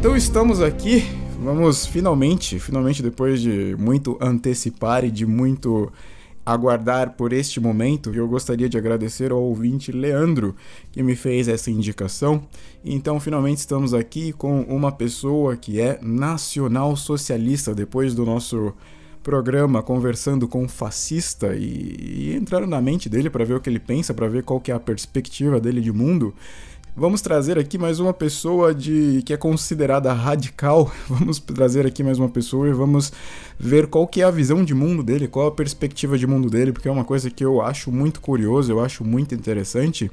Então estamos aqui, vamos finalmente, depois de muito antecipar e de muito aguardar por este momento, eu gostaria de agradecer ao ouvinte Leandro, que me fez essa indicação. Então finalmente estamos aqui com uma pessoa que é nacional-socialista, depois do nosso programa Conversando com um Fascista e entraram na mente dele para ver o que ele pensa, para ver qual que é a perspectiva dele de mundo. Vamos trazer aqui mais uma pessoa que é considerada radical. Vamos trazer aqui mais uma pessoa e vamos ver qual que é a visão de mundo dele, qual a perspectiva de mundo dele, porque é uma coisa que eu acho muito curioso, eu acho muito interessante.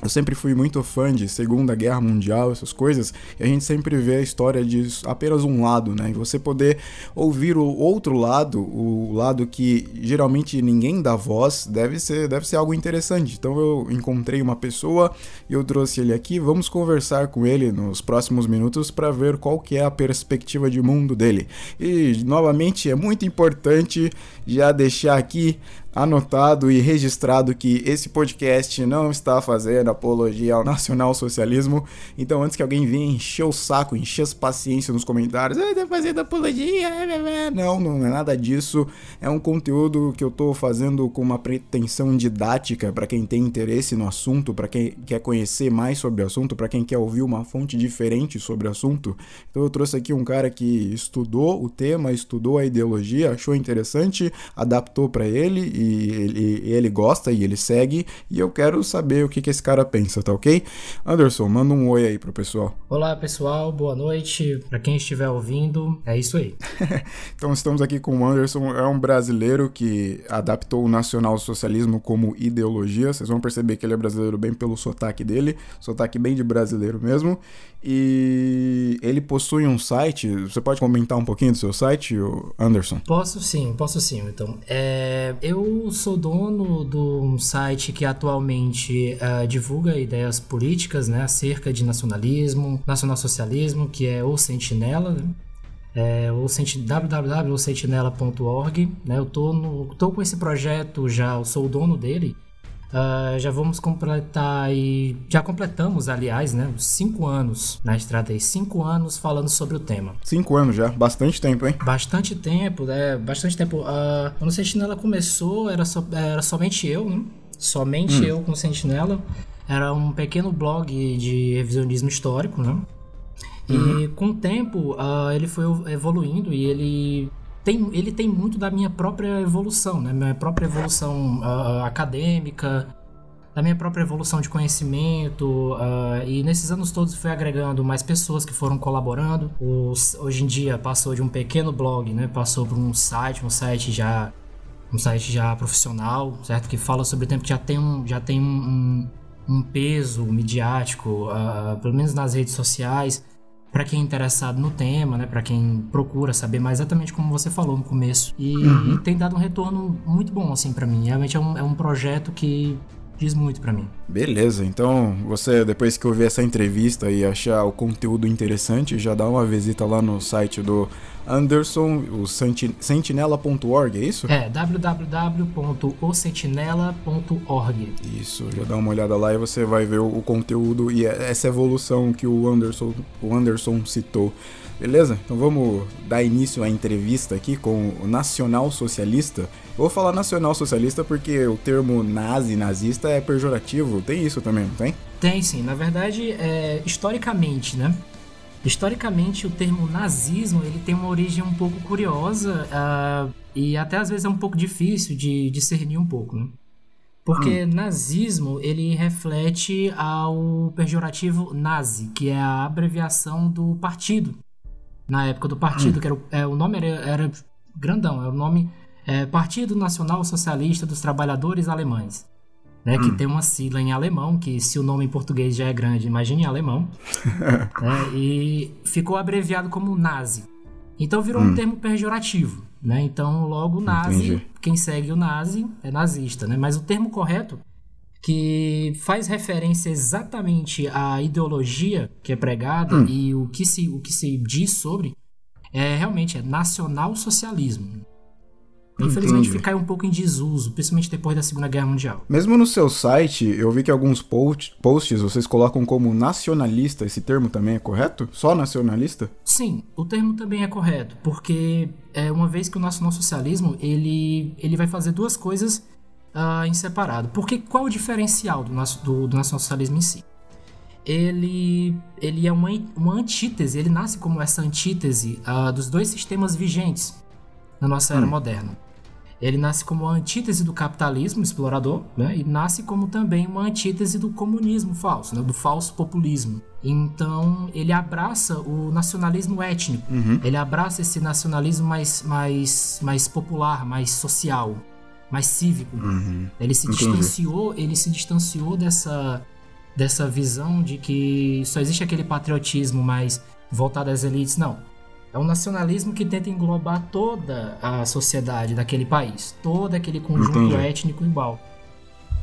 Eu sempre fui muito fã de Segunda Guerra Mundial, essas coisas, e a gente sempre vê a história de apenas um lado, né? E você poder ouvir o outro lado, o lado que geralmente ninguém dá voz, deve ser algo interessante. Então eu encontrei uma pessoa e eu trouxe ele aqui, vamos conversar com ele nos próximos minutos para ver qual que é a perspectiva de mundo dele. E, novamente, é muito importante já deixar aqui anotado e registrado que esse podcast não está fazendo apologia ao nacionalsocialismo. Então, antes que alguém venha encher o saco, encher as paciências nos comentários, tá fazendo apologia, não é nada disso. É um conteúdo que eu tô fazendo com uma pretensão didática para quem tem interesse no assunto, para quem quer conhecer mais sobre o assunto, para quem quer ouvir uma fonte diferente sobre o assunto. Então eu trouxe aqui um cara que estudou o tema, estudou a ideologia, achou interessante, adaptou para ele e ele gosta e ele segue, e eu quero saber o que esse cara pensa, tá ok? Anderson, manda um oi aí pro pessoal. Olá pessoal, boa noite para quem estiver ouvindo, é isso aí. Então estamos aqui com o Anderson, é um brasileiro que adaptou o nacionalsocialismo como ideologia. Vocês vão perceber que ele é brasileiro bem pelo sotaque dele, sotaque bem de brasileiro mesmo, e ele possui um site. Você pode comentar um pouquinho do seu site, Anderson? Posso sim, então eu sou dono de um site que atualmente divulga ideias políticas, né, acerca de nacionalismo, nacionalsocialismo, que é o Sentinela, né? www.sentinela.org, né? Eu tô com esse projeto já, eu sou o dono dele. Já vamos completar e já completamos, aliás, né, 5 anos na estrada aí, 5 anos falando sobre o tema. 5 anos já, bastante tempo, hein? Bastante tempo, né? Bastante tempo. Quando o Sentinela começou, era somente eu, né? Somente eu com o Sentinela. Era um pequeno blog de revisionismo histórico, né? E com o tempo, ele foi evoluindo e ele tem muito da minha própria evolução, né? Minha própria evolução acadêmica, da minha própria evolução de conhecimento, e nesses anos todos foi agregando mais pessoas que foram colaborando. Hoje em dia passou de um pequeno blog, né? Passou para um site já profissional, certo? Que fala sobre o tempo, que já tem um peso midiático, pelo menos nas redes sociais, para quem é interessado no tema, né, para quem procura saber mais, exatamente como você falou no começo. E tem dado um retorno muito bom, assim, para mim. Realmente é um projeto que diz muito para mim. Beleza, então você, depois que ouvir essa entrevista e achar o conteúdo interessante, já dá uma visita lá no site do Anderson, o sentinela.org, é isso? www.osentinela.org. Isso, já dá uma olhada lá e você vai ver o conteúdo e essa evolução que o Anderson citou. Beleza? Então vamos dar início à entrevista aqui com o nacional-socialista. Eu vou falar nacional-socialista porque o termo nazista é pejorativo. Tem isso também, não tem? Tem sim. Na verdade, historicamente, né? Historicamente, o termo nazismo ele tem uma origem um pouco curiosa, e até às vezes é um pouco difícil de discernir um pouco, né? Porque nazismo, ele reflete ao pejorativo nazi, que é a abreviação do partido. Na época do partido, que o nome era grandão, era o nome Partido Nacional Socialista dos Trabalhadores Alemães, né, que tem uma sigla em alemão, que se o nome em português já é grande, imagine em alemão, né, e ficou abreviado como nazi. Então virou um termo pejorativo, né? Então logo nazi, entendi. Quem segue o nazi é nazista, né? Mas o termo correto, que faz referência exatamente à ideologia que é pregada e o que se diz sobre, realmente é nacionalsocialismo. Infelizmente Entendi. caiu um pouco em desuso, principalmente depois da Segunda Guerra Mundial. Mesmo no seu site, eu vi que alguns posts vocês colocam como nacionalista. Esse termo também é correto? Só nacionalista? Sim, o termo também é correto, porque uma vez que o nacionalsocialismo ele vai fazer duas coisas em separado. Porque qual é o diferencial do nacionalsocialismo em si? Ele é uma antítese, ele nasce como essa antítese dos dois sistemas vigentes na nossa era moderna. Ele nasce como a antítese do capitalismo explorador, né? E nasce como também uma antítese do comunismo falso, né? Do falso populismo. Então, ele abraça o nacionalismo étnico, ele abraça esse nacionalismo mais popular, mais social, mais cívico. Ele se distanciou dessa visão de que só existe aquele patriotismo mais voltado às elites. Não. É um nacionalismo que tenta englobar toda a sociedade daquele país, todo aquele conjunto étnico igual.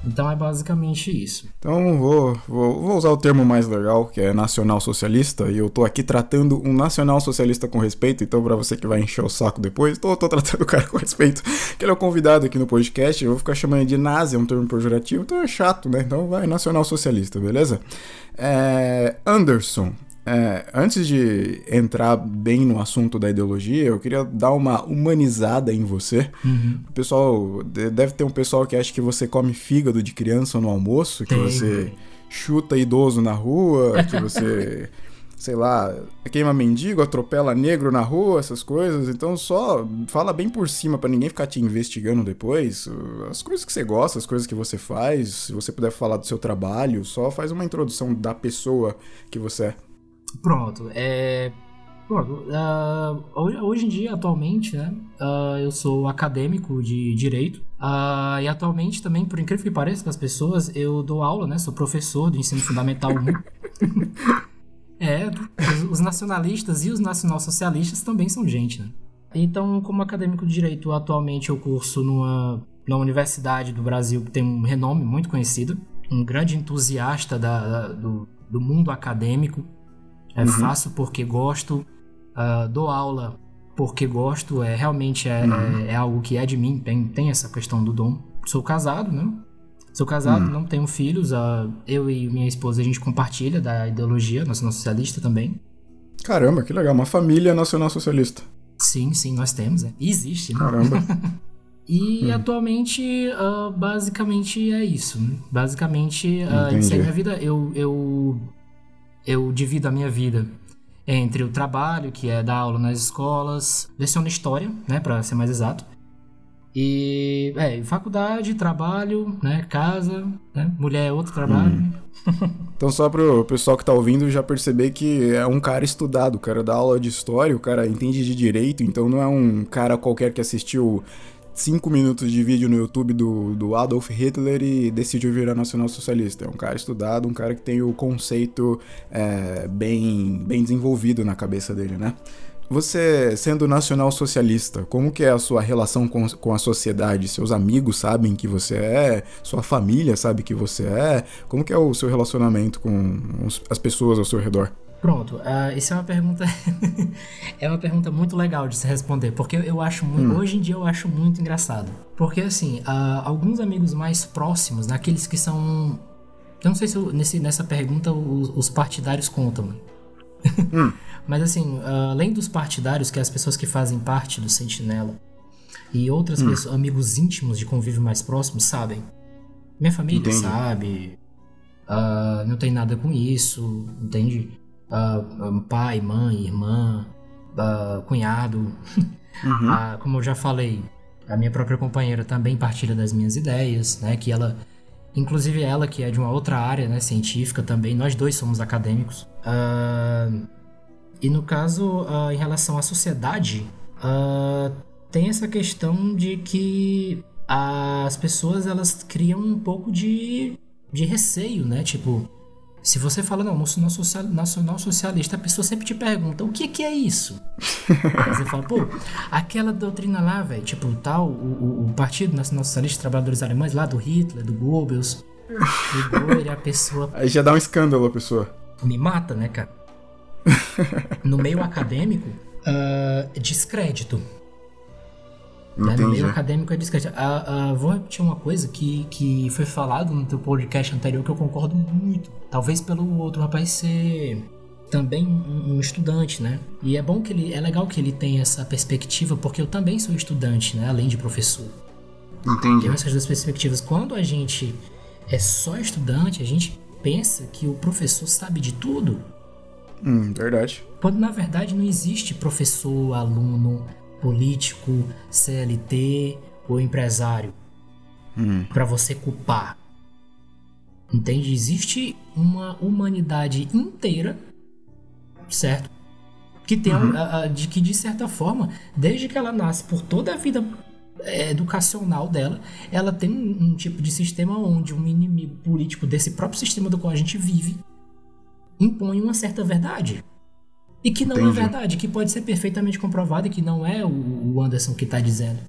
Então é basicamente isso. Então vou usar o termo mais legal, que é nacional-socialista, e eu tô aqui tratando um nacional-socialista com respeito, então pra você que vai encher o saco depois, tô tratando o cara com respeito, que ele é o convidado aqui no podcast, eu vou ficar chamando de nazi, é um termo pejorativo, então é chato, né? Então vai, nacional-socialista, beleza? Anderson, antes de entrar bem no assunto da ideologia, eu queria dar uma humanizada em você. O pessoal, deve ter um pessoal que acha que você come fígado de criança no almoço, que você chuta idoso na rua, que você, sei lá, queima mendigo, atropela negro na rua, essas coisas. Então só fala bem por cima pra ninguém ficar te investigando depois. As coisas que você gosta, as coisas que você faz, se você puder falar do seu trabalho, só faz uma introdução da pessoa que você é. Pronto, hoje em dia, atualmente, né, eu sou acadêmico de Direito, e atualmente também, por incrível que pareça das pessoas, eu dou aula, né, sou professor do Ensino Fundamental 1. Os nacionalistas e os nacionalsocialistas também são gente, né. Então, como acadêmico de Direito, atualmente eu curso numa universidade do Brasil que tem um renome muito conhecido, um grande entusiasta do mundo acadêmico. Faço porque gosto, dou aula porque gosto, realmente é algo que é de mim, tem essa questão do dom. Sou casado, né? Não tenho filhos, eu e minha esposa a gente compartilha da ideologia nacional-socialista também. Caramba, que legal, uma família nacional-socialista. Sim, nós temos, existe, né? Caramba. E atualmente, basicamente é isso, né? Basicamente, isso é minha vida, eu divido a minha vida entre o trabalho, que é dar aula nas escolas, leciono história, né, para ser mais exato, e faculdade, trabalho, né, casa, né, mulher é outro trabalho. Então só pro pessoal que tá ouvindo já perceber que é um cara estudado, o cara dá aula de história, o cara entende de direito, então não é um cara qualquer que assistiu 5 minutos de vídeo no YouTube do Adolf Hitler e decidiu virar nacional-socialista. É um cara estudado, um cara que tem o conceito bem desenvolvido na cabeça dele, né? Você, sendo nacional-socialista, como que é a sua relação com a sociedade? Seus amigos sabem que você é? Sua família sabe que você é? Como que é o seu relacionamento com as pessoas ao seu redor? Pronto, isso é uma pergunta é uma pergunta muito legal de se responder, porque eu acho muito, hoje em dia eu acho muito engraçado, porque assim, alguns amigos mais próximos, naqueles que são, eu não sei se nessa pergunta os partidários contam, mas assim, além dos partidários, que é as pessoas que fazem parte do Sentinela e outras pessoas, amigos íntimos de convívio mais próximos, sabem, minha família sabe, não tem nada com isso, entende? Pai, mãe, irmã, cunhado. Como eu já falei, a minha própria companheira também partilha das minhas ideias, né? Que ela, inclusive ela que é de uma outra área, né, científica também, nós dois somos acadêmicos. E no caso, em relação à sociedade, tem essa questão de que as pessoas elas criam um pouco de receio, né? Tipo, se você fala, não, nacional socialista, a pessoa sempre te pergunta, o que é isso? Aí você fala, pô, aquela doutrina lá, velho, tipo, tal, o Partido Nacional Socialista dos Trabalhadores Alemães, lá do Hitler, do Goebbels, do Goering, a pessoa... Aí já dá um escândalo a pessoa. Me mata, né, cara? No meio acadêmico, descrédito. Né? No Entendi. meio acadêmico é discreto. Vou repetir uma coisa que foi falado no teu podcast anterior que eu concordo muito. Talvez pelo outro rapaz ser também um estudante, né? E é bom que é legal que ele tenha essa perspectiva, porque eu também sou estudante, né? Além de professor. Entendi. Tem essas duas perspectivas. Quando a gente é só estudante, a gente pensa que o professor sabe de tudo. Verdade. Quando na verdade não existe professor, aluno, político, CLT ou empresário para você culpar. Entende? Existe uma humanidade inteira, certo? Que tem que de certa forma, desde que ela nasce, por toda a vida educacional dela, ela tem um tipo de sistema onde um inimigo político desse próprio sistema do qual a gente vive impõe uma certa verdade. E que não é verdade, que pode ser perfeitamente comprovado e que não é o Anderson que está dizendo.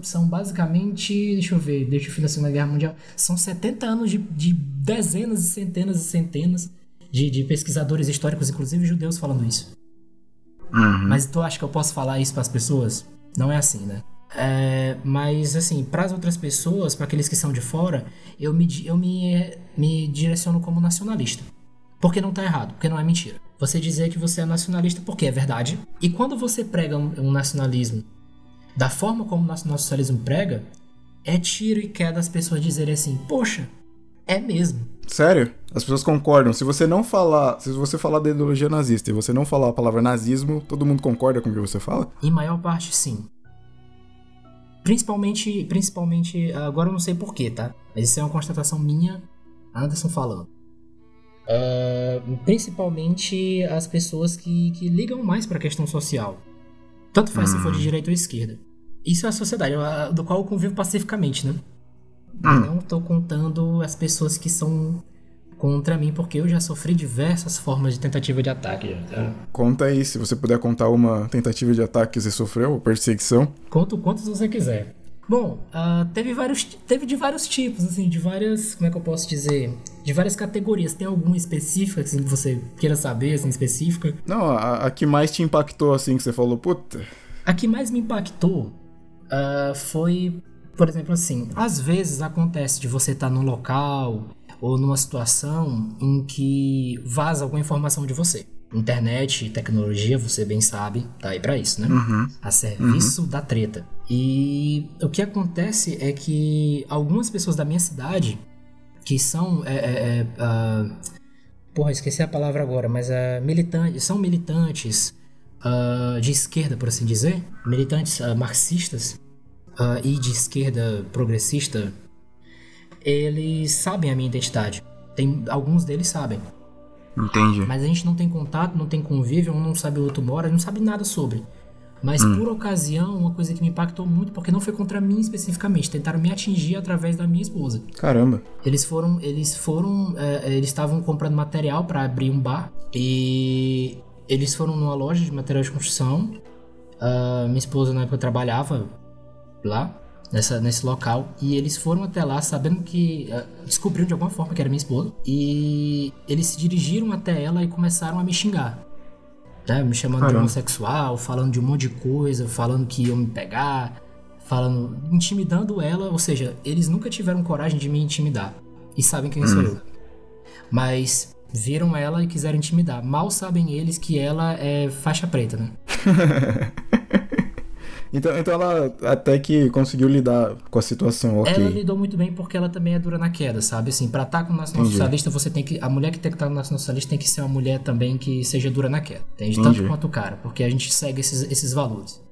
São basicamente, deixa eu ver, desde o fim da Segunda Guerra Mundial, são 70 anos de dezenas e centenas de pesquisadores históricos, inclusive judeus, falando isso. Mas tu acha que eu posso falar isso para as pessoas? Não é assim, né? Mas, assim, para as outras pessoas, para aqueles que são de fora, eu me direciono como nacionalista. Porque não tá errado, porque não é mentira. Você dizer que você é nacionalista porque é verdade. E quando você prega um nacionalismo da forma como o nacionalismo prega, é tiro e queda das pessoas dizerem assim, poxa, é mesmo. Sério? As pessoas concordam. Se você falar da ideologia nazista e você não falar a palavra nazismo, todo mundo concorda com o que você fala? Em maior parte, sim. Principalmente, agora eu não sei porquê, tá? Mas isso é uma constatação minha, Anderson falando. Principalmente as pessoas que ligam mais pra questão social. Tanto faz se for de direita ou esquerda. Isso é a sociedade, do qual eu convivo pacificamente, né? Não tô contando as pessoas que são contra mim, porque eu já sofri diversas formas de tentativa de ataque. Tá? Conta aí, se você puder contar uma tentativa de ataque que você sofreu, ou perseguição. Conto quantos você quiser. Bom, teve de vários tipos, assim, de várias, como é que eu posso dizer? De várias categorias. Tem alguma específica, assim, que você queira saber, assim, específica? Não, a que mais te impactou, assim, que você falou, puta... A que mais me impactou foi, por exemplo, assim, às vezes acontece de você estar num local ou numa situação em que vaza alguma informação de você. Internet, tecnologia, você bem sabe, tá aí pra isso, né? A serviço da treta. E o que acontece é que algumas pessoas da minha cidade, que são, esqueci a palavra agora, mas são militantes de esquerda, por assim dizer, militantes marxistas e de esquerda progressista, eles sabem a minha identidade. Alguns deles sabem. Entendi. Mas a gente não tem contato, não tem convívio, um não sabe o outro mora, não sabe nada sobre. Mas por ocasião, uma coisa que me impactou muito, porque não foi contra mim especificamente, tentaram me atingir através da minha esposa. Caramba. Eles estavam comprando material para abrir um bar e eles foram numa loja de material de construção. Minha esposa na época trabalhava lá, nesse local, e eles foram até lá sabendo que descobriram de alguma forma que era minha esposa, e eles se dirigiram até ela e começaram a me xingar, né? Me chamando de homossexual, falando de um monte de coisa, falando que iam me pegar, intimidando ela. Ou seja, eles nunca tiveram coragem de me intimidar e sabem quem sou eu, mas viram ela e quiseram intimidar. Mal sabem eles que ela é faixa preta, né? Então ela até que conseguiu lidar com a situação, ok. Ela lidou muito bem porque ela também é dura na queda, sabe? Assim, pra estar com o nacional socialista, a mulher que tem que estar no nacional socialista tem que ser uma mulher também que seja dura na queda. Entende? Tanto quanto o cara, porque a gente segue esses valores.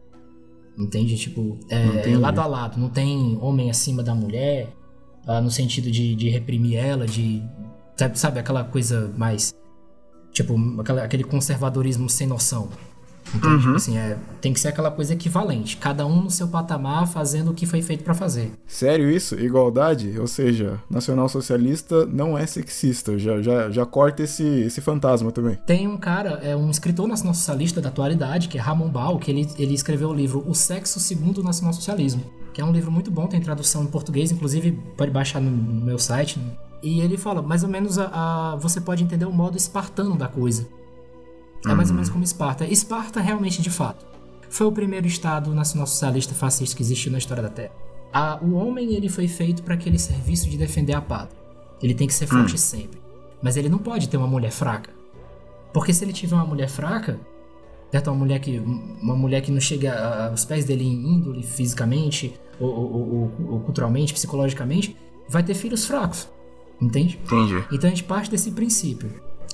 Entende? Tipo, lado a lado. Não tem homem acima da mulher, no sentido de reprimir ela, sabe, aquela coisa mais... Tipo, aquele conservadorismo sem noção. Então, tipo assim, tem que ser aquela coisa equivalente. Cada um no seu patamar fazendo o que foi feito pra fazer. Sério isso? Igualdade? Ou seja, nacional-socialista não é sexista. Já corta esse fantasma também. Tem um cara, um escritor nacional-socialista da atualidade, que é Ramon Bal, que ele escreveu o livro O Sexo Segundo o Nacional-Socialismo, que é um livro muito bom, tem tradução em português, inclusive pode baixar no meu site. E ele fala, mais ou menos, você pode entender o modo espartano da coisa. É mais ou menos como Esparta. Esparta realmente, de fato, foi o primeiro Estado nacional-socialista fascista que existiu na história da Terra. O homem, ele foi feito para aquele serviço de defender a pátria. Ele tem que ser forte sempre. Mas ele não pode ter uma mulher fraca. Porque se ele tiver uma mulher fraca, certo? Uma mulher que não chega aos pés dele em índole, fisicamente, ou culturalmente, psicologicamente, vai ter filhos fracos. Entende? Entendi. Então a gente parte desse princípio.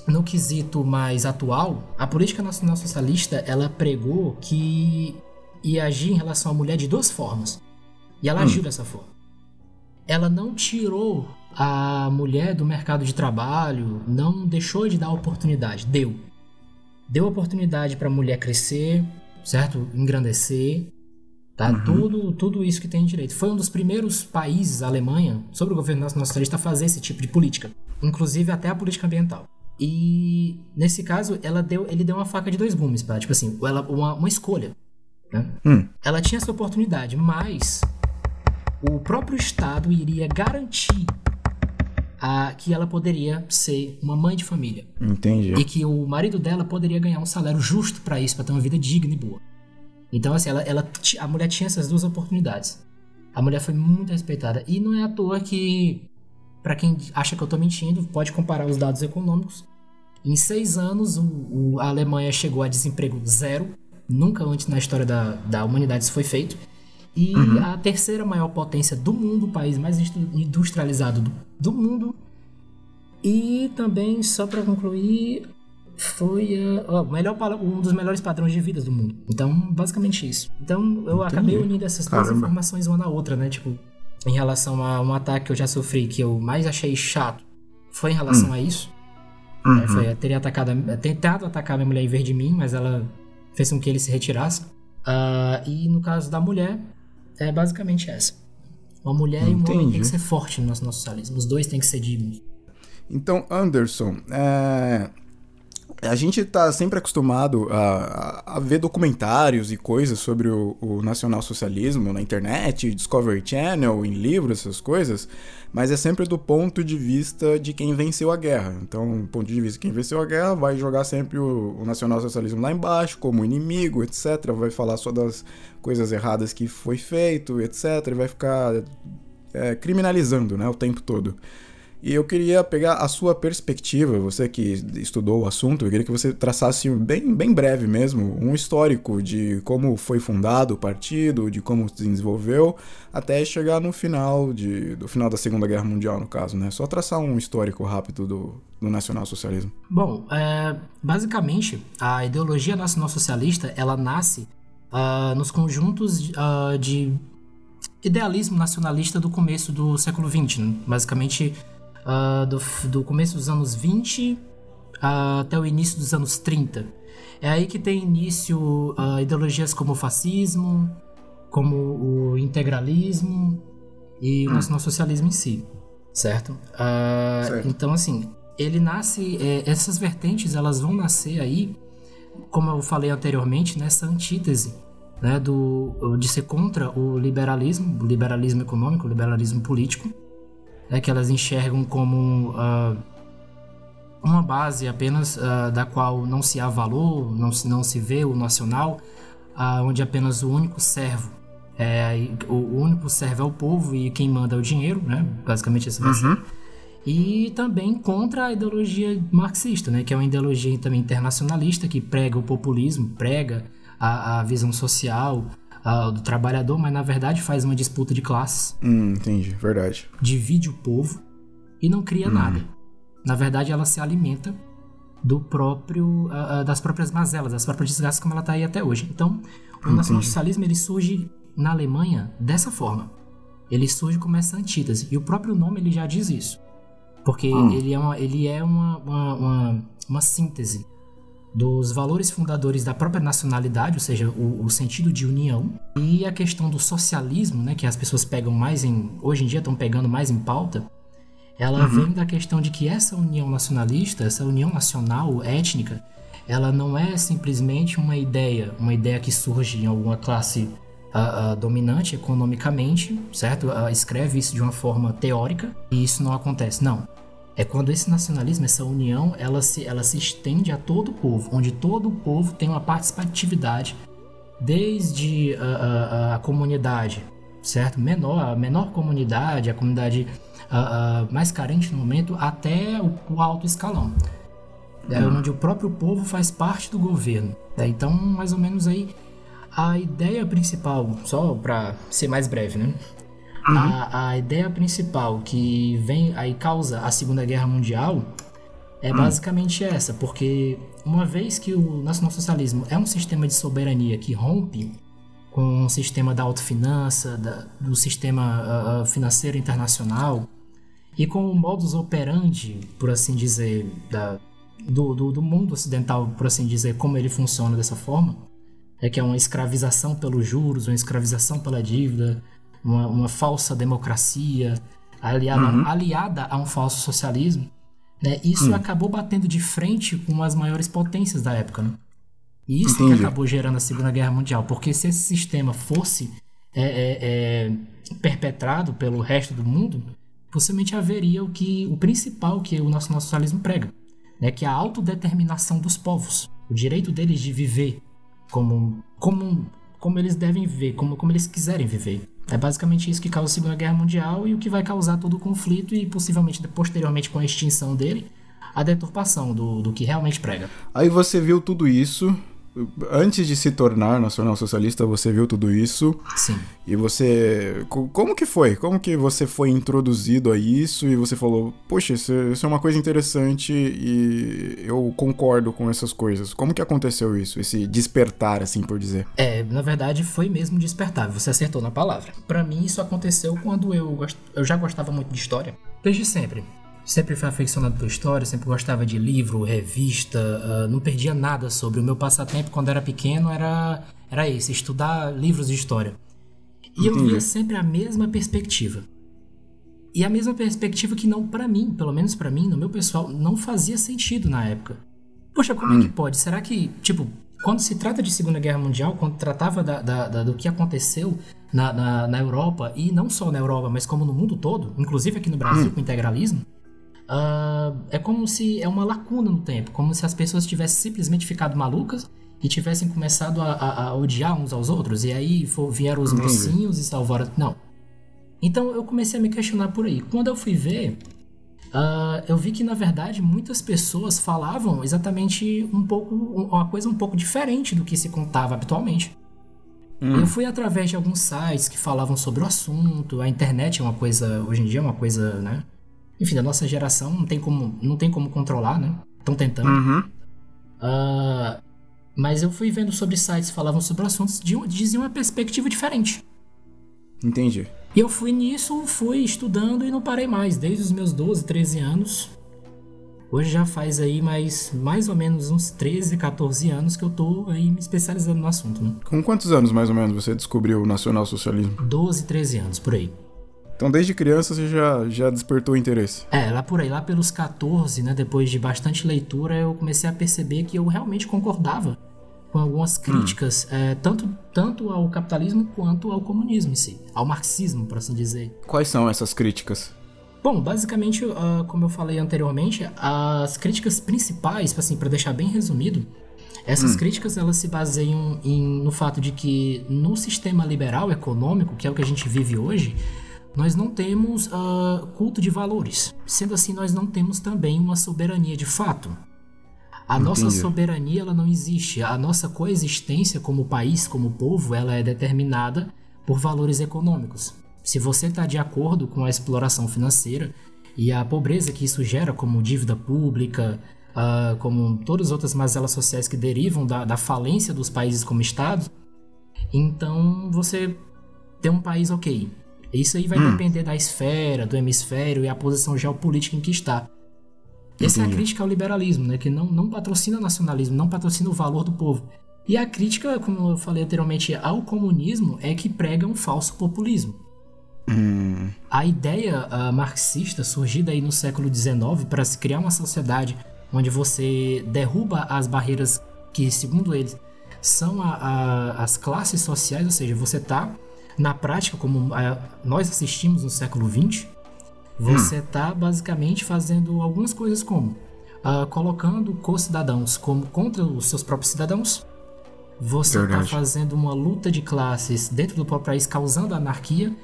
No quesito mais atual, a política nacional socialista, ela pregou que ia agir em relação à mulher de duas formas. E ela agiu dessa forma. Ela não tirou a mulher do mercado de trabalho, não deixou de dar oportunidade, deu oportunidade para a mulher crescer, certo? Engrandecer, tá? Tudo isso que tem direito. Foi um dos primeiros países, a Alemanha, sob o governo nacional socialista, a fazer esse tipo de política, inclusive até a política ambiental. E nesse caso, ele deu uma faca de dois gumes, para tipo assim, uma escolha, né? Ela tinha essa oportunidade, mas o próprio Estado iria garantir que ela poderia ser uma mãe de família. Entendi. E que o marido dela poderia ganhar um salário justo para isso, para ter uma vida digna e boa. Então, assim, a mulher tinha essas duas oportunidades. A mulher foi muito respeitada. E não é à toa que, para quem acha que eu tô mentindo, pode comparar os dados econômicos. Em 6 anos, a Alemanha chegou a desemprego zero. Nunca antes na história da humanidade isso foi feito. E a terceira maior potência do mundo, o país mais industrializado do mundo. E também, só para concluir, foi um dos melhores padrões de vida do mundo. Então, basicamente isso. Então, eu acabei unindo essas duas informações uma na outra, né? Tipo, em relação a um ataque que eu já sofri, que eu mais achei chato, foi em relação a isso. Foi teria tentado atacar minha mulher em vez de mim, mas ela fez com que ele se retirasse. E no caso da mulher, é basicamente essa. Uma mulher e um homem tem que ser forte no nosso socialismo. Os dois têm que ser dignos. Então, Anderson, a gente está sempre acostumado a ver documentários e coisas sobre o nacionalsocialismo na internet, Discovery Channel, em livros, essas coisas, mas é sempre do ponto de vista de quem venceu a guerra. Então, do ponto de vista de quem venceu a guerra, vai jogar sempre o nacionalsocialismo lá embaixo, como inimigo, etc. Vai falar só das coisas erradas que foi feito, etc. E vai ficar criminalizando, né, o tempo todo. E eu queria pegar a sua perspectiva, você que estudou o assunto, eu queria que você traçasse bem breve mesmo, um histórico de como foi fundado o partido, de como se desenvolveu, até chegar no final da Segunda Guerra Mundial, no caso, né? Só traçar um histórico rápido do nacionalsocialismo. Bom, basicamente, a ideologia nacionalsocialista, ela nasce nos conjuntos de idealismo nacionalista do começo do século XX, né? Basicamente do começo dos anos 20 até o início dos anos 30. É aí que tem início ideologias como o fascismo, como o integralismo e o nacionalsocialismo em si, certo? Certo. Então, assim, ele nasce... essas vertentes, elas vão nascer aí, como eu falei anteriormente, nessa antítese, né, de ser contra o liberalismo econômico, o liberalismo político, que elas enxergam como uma base apenas da qual não se há valor, não se vê o nacional, onde apenas o único servo é o povo e quem manda é o dinheiro, né? Basicamente esse vai ser. E também contra a ideologia marxista, né? Que é uma ideologia também internacionalista que prega o populismo, prega a visão social do trabalhador, mas na verdade faz uma disputa de classes. Entendi, verdade. Divide o povo e não cria nada. Na verdade, ela se alimenta das próprias mazelas, das próprias desgraças, como ela está aí até hoje. Então, o nacionalsocialismo, ele surge na Alemanha dessa forma. Ele surge como essa antítese. E o próprio nome, ele já diz isso. Porque ele é uma síntese dos valores fundadores da própria nacionalidade, ou seja, o sentido de união, e a questão do socialismo, né, que as pessoas pegam mais hoje em dia estão pegando mais em pauta, ela vem da questão de que essa união nacionalista, essa união nacional, étnica, ela não é simplesmente uma ideia que surge em alguma classe dominante economicamente, certo? Escreve isso de uma forma teórica e isso não acontece, não. É quando esse nacionalismo, essa união, ela se estende a todo o povo, onde todo o povo tem uma participatividade desde a comunidade, certo? A menor comunidade, a comunidade mais carente no momento, até o alto escalão, onde o próprio povo faz parte do governo. Então, mais ou menos aí, a ideia principal, só para ser mais breve, né? A ideia principal que vem aí causa a Segunda Guerra Mundial é basicamente essa, porque uma vez que o nacionalsocialismo é um sistema de soberania que rompe com o sistema da autofinança, do sistema financeiro internacional e com o modus operandi, por assim dizer, do mundo ocidental, por assim dizer, como ele funciona dessa forma, que é uma escravização pelos juros, uma escravização pela dívida, uma falsa democracia aliada a um falso socialismo, né? Isso acabou batendo de frente com as maiores potências da época, né? E isso que acabou gerando a Segunda Guerra Mundial, porque se esse sistema fosse perpetrado pelo resto do mundo, possivelmente haveria o principal que o nacionalsocialismo prega, né? Que é a autodeterminação dos povos, o direito deles de viver como eles devem viver, como eles quiserem viver. É basicamente isso que causa a Segunda Guerra Mundial e o que vai causar todo o conflito e possivelmente, posteriormente, com a extinção dele, a deturpação do que realmente prega. Aí você viu tudo isso, antes de se tornar nacionalsocialista, você viu tudo isso. Sim. E você... Como que foi? Como que você foi introduzido a isso e você falou, poxa, isso é uma coisa interessante e eu concordo com essas coisas. Como que aconteceu isso? Esse despertar, assim por dizer? Na verdade, foi mesmo despertar. Você acertou na palavra. Pra mim, isso aconteceu quando eu já gostava muito de história. Desde sempre. Sempre fui aficionado por história, sempre gostava de livro, revista, não perdia nada sobre. O meu passatempo quando era pequeno era esse, estudar livros de história. E eu via sempre a mesma perspectiva. E a mesma perspectiva que não, pra mim, pelo menos pra mim, no meu pessoal, não fazia sentido na época. Poxa, como é que pode? Será que, quando se trata de Segunda Guerra Mundial, quando tratava do que aconteceu na Europa, e não só na Europa, mas como no mundo todo, inclusive aqui no Brasil com o integralismo, é como se é uma lacuna no tempo, como se as pessoas tivessem simplesmente ficado malucas e tivessem começado a odiar uns aos outros, e aí vieram os mocinhos e salvaram... Não. Então eu comecei a me questionar por aí. Quando eu fui ver, eu vi que na verdade muitas pessoas falavam exatamente uma coisa um pouco diferente do que se contava habitualmente. Eu fui através de alguns sites que falavam sobre o assunto. A internet é uma coisa, hoje em dia é uma coisa, né? Enfim, da nossa geração não tem como controlar, né? Estão tentando. Mas eu fui vendo sobre sites que falavam sobre assuntos, diziam uma perspectiva diferente. Entendi. E eu fui estudando e não parei mais, desde os meus 12, 13 anos. Hoje já faz aí mais ou menos uns 13, 14 anos que eu tô aí me especializando no assunto, né? Com quantos anos, mais ou menos, você descobriu o nacionalsocialismo? 12, 13 anos, por aí. Então, desde criança, você já despertou o interesse? Lá pelos 14, né, depois de bastante leitura, eu comecei a perceber que eu realmente concordava com algumas críticas, tanto ao capitalismo quanto ao comunismo em si, ao marxismo, por assim dizer. Quais são essas críticas? Bom, basicamente, como eu falei anteriormente, as críticas principais, assim, para deixar bem resumido, essas críticas elas se baseiam no fato de que no sistema liberal econômico, que é o que a gente vive hoje, nós não temos culto de valores. Sendo assim, nós não temos também uma soberania de fato. A nossa soberania ela não existe. A nossa coexistência como país, como povo, ela é determinada por valores econômicos. Se você está de acordo com a exploração financeira e a pobreza que isso gera, como dívida pública, como todas as outras mazelas sociais que derivam da falência dos países como Estado, então você tem um país ok. Isso aí vai depender da esfera, do hemisfério e a posição geopolítica em que está. Essa é a crítica ao liberalismo, né? Que não patrocina o nacionalismo, não patrocina o valor do povo. E a crítica, como eu falei anteriormente, ao comunismo é que prega um falso populismo. A ideia marxista, surgida aí no século XIX, para se criar uma sociedade onde você derruba as barreiras que, segundo eles, são as classes sociais, ou seja, você está, na prática, como nós assistimos no século XX, você está basicamente fazendo algumas coisas como colocando co-cidadãos como contra os seus próprios cidadãos, você está fazendo uma luta de classes dentro do próprio país, causando anarquia.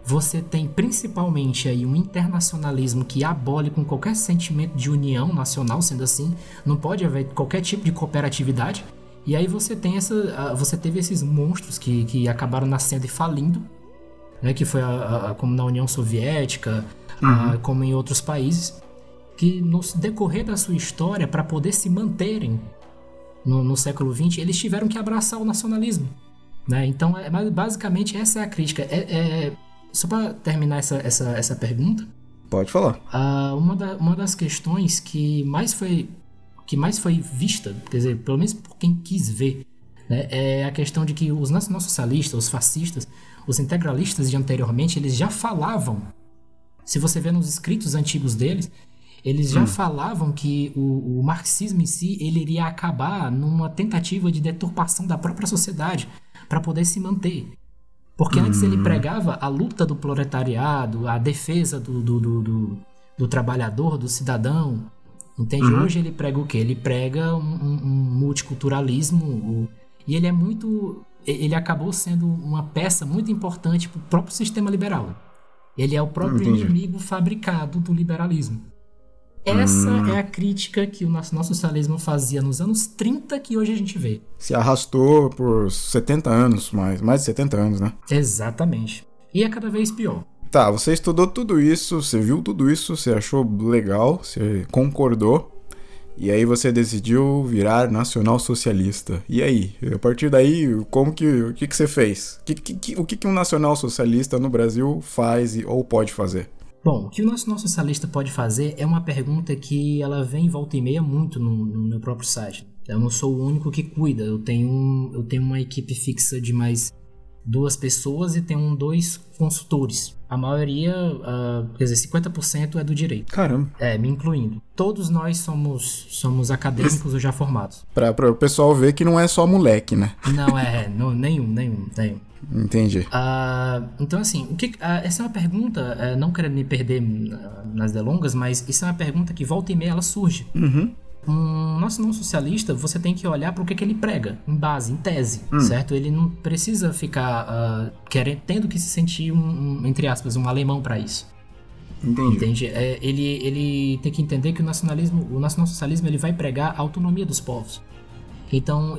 Você tem principalmente aí um internacionalismo que abole com qualquer sentimento de união nacional, sendo assim, não pode haver qualquer tipo de cooperatividade. E aí você teve esses monstros que acabaram nascendo e falindo, né, que foi como na União Soviética, como em outros países, que no decorrer da sua história, para poder se manterem no século XX, eles tiveram que abraçar o nacionalismo, né? Então, basicamente, essa é a crítica. Só para terminar essa pergunta... Pode falar. Uma das questões que mais foi vista, quer dizer, pelo menos por quem quis ver, né, é a questão de que os nacionalsocialistas, os fascistas, os integralistas de anteriormente, eles já falavam, se você vê nos escritos antigos deles, eles já falavam que o marxismo em si, ele iria acabar numa tentativa de deturpação da própria sociedade para poder se manter. Porque antes ele pregava a luta do proletariado, a defesa do trabalhador, do cidadão, entende? Hoje ele prega o quê? Ele prega um multiculturalismo, e ele acabou sendo uma peça muito importante para o próprio sistema liberal. Ele é o próprio inimigo fabricado do liberalismo. Essa é a crítica que o nacionalsocialismo fazia nos anos 30 que hoje a gente vê. Se arrastou por 70 anos, mais de 70 anos, né? Exatamente. E é cada vez pior. Tá, você estudou tudo isso, você viu tudo isso, você achou legal, você concordou, e aí você decidiu virar nacionalsocialista. E aí? A partir daí, o que você fez? O que um nacionalsocialista no Brasil faz ou pode fazer? Bom, o que o nacionalsocialista pode fazer é uma pergunta que ela vem volta e meia muito no meu próprio site. Eu não sou o único que cuida, eu tenho uma equipe fixa de mais 2 pessoas e tenho 2 consultores. A maioria, quer dizer, 50% é do direito. Caramba. Me incluindo. Todos nós somos acadêmicos ou já formados. Para o pessoal ver que não é só moleque, né? Não, nenhum. Entendi. Então, assim, essa é uma pergunta, não querendo me perder nas delongas, mas isso é uma pergunta que volta e meia ela surge. Um nacionalsocialista, você tem que olhar para o que ele prega, em tese, certo? Ele não precisa ficar tendo que se sentir entre aspas, um alemão para isso. Entendi. Entende? Ele tem que entender que o nacionalsocialismo ele vai pregar a autonomia dos povos. Então,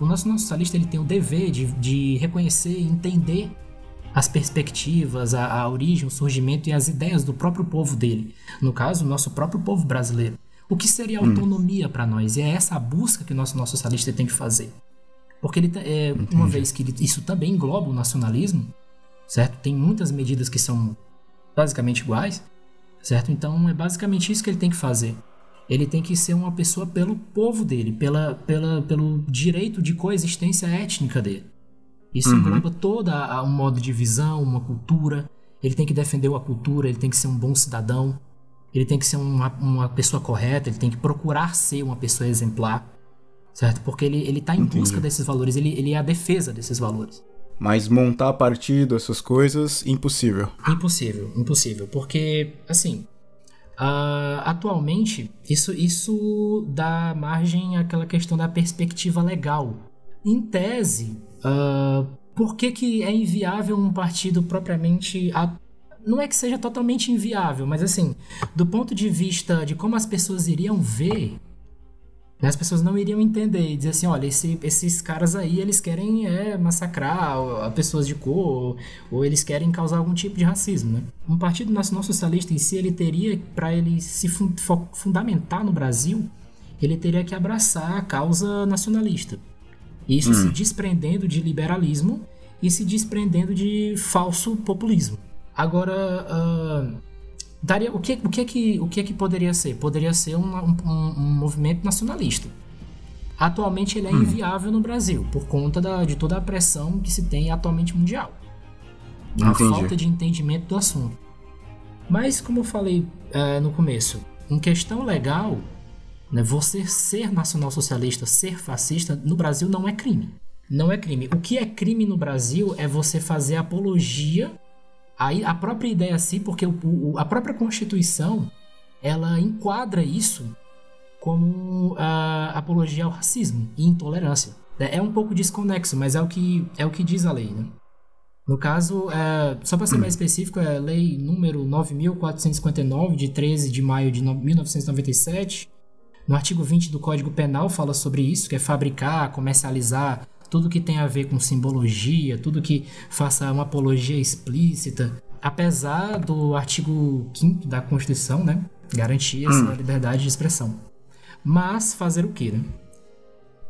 o nacionalsocialista ele tem o dever de reconhecer e entender as perspectivas, a origem, o surgimento e as ideias do próprio povo dele. No caso, o nosso próprio povo brasileiro. O que seria autonomia para nós? E é essa a busca que o nacionalsocialista tem que fazer. Porque uma vez que isso também engloba o nacionalismo, certo? Tem muitas medidas que são basicamente iguais, certo? Então é basicamente isso que ele tem que fazer. Ele tem que ser uma pessoa pelo povo dele, pelo direito de coexistência étnica dele. Isso engloba todo um modo de visão, uma cultura. Ele tem que defender a cultura, ele tem que ser um bom cidadão, ele tem que ser uma pessoa correta, ele tem que procurar ser uma pessoa exemplar, certo? Porque ele tá em busca desses valores, ele é a defesa desses valores. Mas montar partido, essas coisas, impossível. Impossível, porque, assim... atualmente, isso dá margem àquela questão da perspectiva legal. Em tese, por que é inviável um partido propriamente... Não é que seja totalmente inviável, mas assim, do ponto de vista de como as pessoas iriam ver, as pessoas não iriam entender e dizer assim, olha, esses caras aí, eles querem massacrar pessoas de cor, ou eles querem causar algum tipo de racismo, né? Um partido nacional-socialista em si, ele teria, para ele se fundamentar no Brasil, ele teria que abraçar a causa nacionalista. Isso se desprendendo de liberalismo e se desprendendo de falso populismo. Agora, o que poderia ser? Poderia ser um movimento nacionalista. Atualmente ele é inviável no Brasil, por conta de toda a pressão que se tem atualmente mundial. A falta de entendimento do assunto. Mas, como eu falei no começo, em questão legal, né, você ser nacional-socialista, ser fascista, no Brasil não é crime. Não é crime. O que é crime no Brasil é você fazer apologia a própria ideia assim, porque a própria Constituição, ela enquadra isso como apologia ao racismo e intolerância. É um pouco desconexo, mas é o que diz a lei, né? No caso, só para ser mais específico, é a lei número 9.459, de 13 de maio de 1997. No artigo 20 do Código Penal fala sobre isso, que é fabricar, comercializar tudo que tem a ver com simbologia, tudo que faça uma apologia explícita. Apesar do artigo 5º da Constituição, né, garantir essa liberdade de expressão. Mas fazer o quê, né?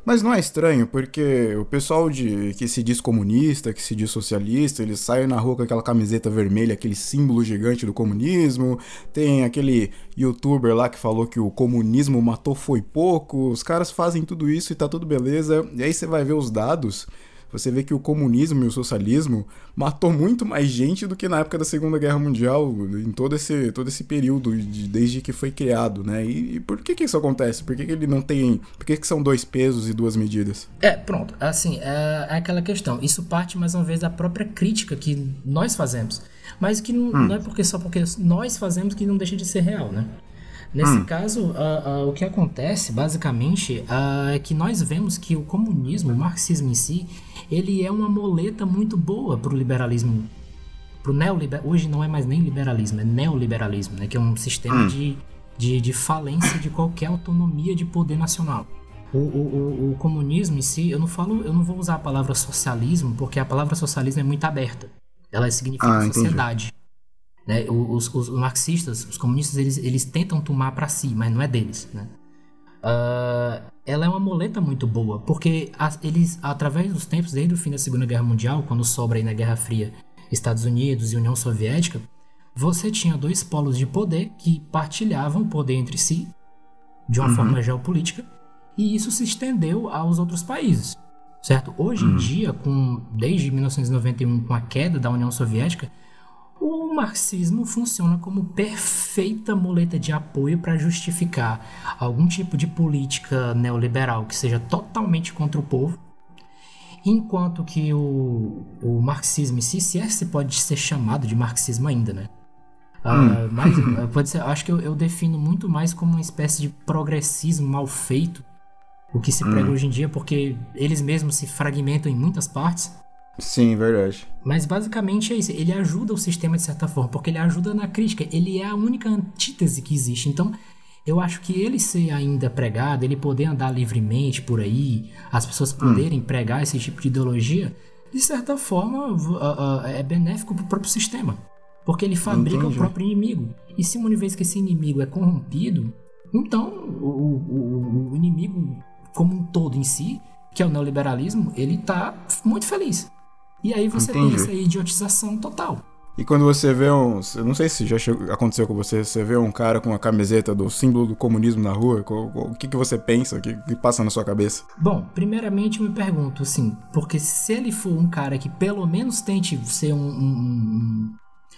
Mas não é estranho, porque o pessoal que se diz comunista, que se diz socialista, eles saem na rua com aquela camiseta vermelha, aquele símbolo gigante do comunismo. Tem aquele youtuber lá que falou que o comunismo matou foi pouco. Os caras fazem tudo isso e tá tudo beleza. E aí você vai ver os dados, você vê que o comunismo e o socialismo matou muito mais gente do que na época da Segunda Guerra Mundial, em todo esse período, desde que foi criado, né? E por que isso acontece? Por que ele não tem... Por que são 2 pesos e 2 medidas? Pronto. Assim, é aquela questão. Isso parte, mais uma vez, da própria crítica que nós fazemos. Mas que não é só porque nós fazemos que não deixa de ser real, né? Nesse caso, o que acontece, basicamente, é que nós vemos que o comunismo, o marxismo em si, ele é uma moleta muito boa para o liberalismo, para o neoliberalismo. Hoje não é mais nem liberalismo, é neoliberalismo, né? Que é um sistema de falência de qualquer autonomia de poder nacional. O comunismo em si, eu não vou usar a palavra socialismo, porque a palavra socialismo é muito aberta. Ela significa sociedade. Né? Os marxistas, os comunistas, eles tentam tomar para si, mas não é deles, né? Ela é uma moleta muito boa, porque eles, através dos tempos, desde o fim da Segunda Guerra Mundial, quando sobra aí na Guerra Fria Estados Unidos e União Soviética, você tinha 2 polos de poder que partilhavam o poder entre si, de uma forma geopolítica, e isso se estendeu aos outros países, certo? Hoje em dia, desde 1991, com a queda da União Soviética, o marxismo funciona como perfeita moleta de apoio para justificar algum tipo de política neoliberal que seja totalmente contra o povo, enquanto que o marxismo em si, se pode ser chamado de marxismo ainda, né? Mas pode ser, acho que eu defino muito mais como uma espécie de progressismo mal feito, o que se prega hoje em dia, porque eles mesmos se fragmentam em muitas partes. Sim, verdade. Mas basicamente é isso, ele ajuda o sistema de certa forma, porque ele ajuda na crítica, ele é a única antítese que existe. Então, eu acho que ele ser ainda pregado, ele poder andar livremente por aí, as pessoas poderem pregar esse tipo de ideologia, de certa forma é benéfico para o próprio sistema, porque ele fabrica o próprio inimigo. E se uma vez que esse inimigo é corrompido, então o inimigo como um todo em si, que é o neoliberalismo, ele tá muito feliz. E aí você tem essa idiotização total. E quando você vê eu não sei se já aconteceu com você vê um cara com a camiseta do símbolo do comunismo na rua, o que você pensa, o que passa na sua cabeça? Bom, primeiramente eu me pergunto, assim, porque se ele for um cara que pelo menos tente ser um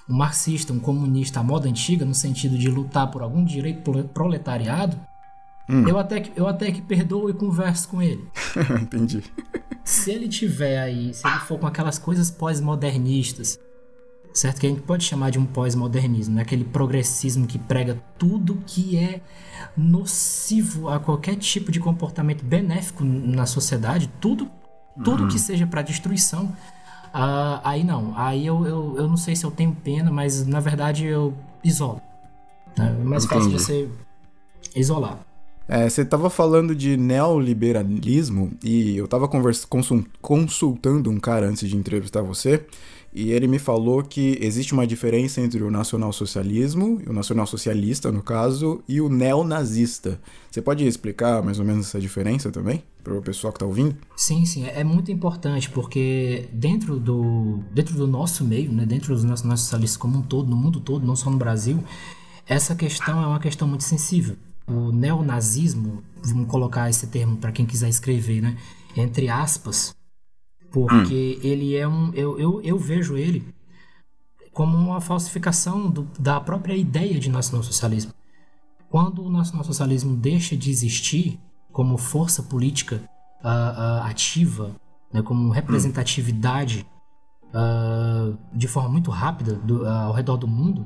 marxista, um comunista à moda antiga, no sentido de lutar por algum direito proletariado, eu até que perdoo e converso com ele. Entendi. Se ele tiver aí, se ele for com aquelas coisas pós-modernistas, certo? Que a gente pode chamar de um pós-modernismo, né? Aquele progressismo que prega tudo que é nocivo a qualquer tipo de comportamento benéfico na sociedade, tudo que seja para destruição. Aí não, aí eu não sei se eu tenho pena, mas na verdade eu isolo. É mais fácil você isolar. Você estava falando de neoliberalismo e eu estava consultando um cara antes de entrevistar você e ele me falou que existe uma diferença entre o nacionalsocialismo, o nacionalsocialista no caso, e o neonazista. Você pode explicar mais ou menos essa diferença também para o pessoal que está ouvindo? Sim, é muito importante porque dentro do nosso meio, né, dentro dos nacionalistas como um todo, no mundo todo, não só no Brasil, essa questão é uma questão muito sensível. O neonazismo, vamos colocar esse termo para quem quiser escrever, né? Entre aspas, porque ele é eu vejo ele como uma falsificação da própria ideia de nacionalsocialismo. Quando o nacionalsocialismo deixa de existir como força política ativa, né, como representatividade de forma muito rápida ao redor do mundo,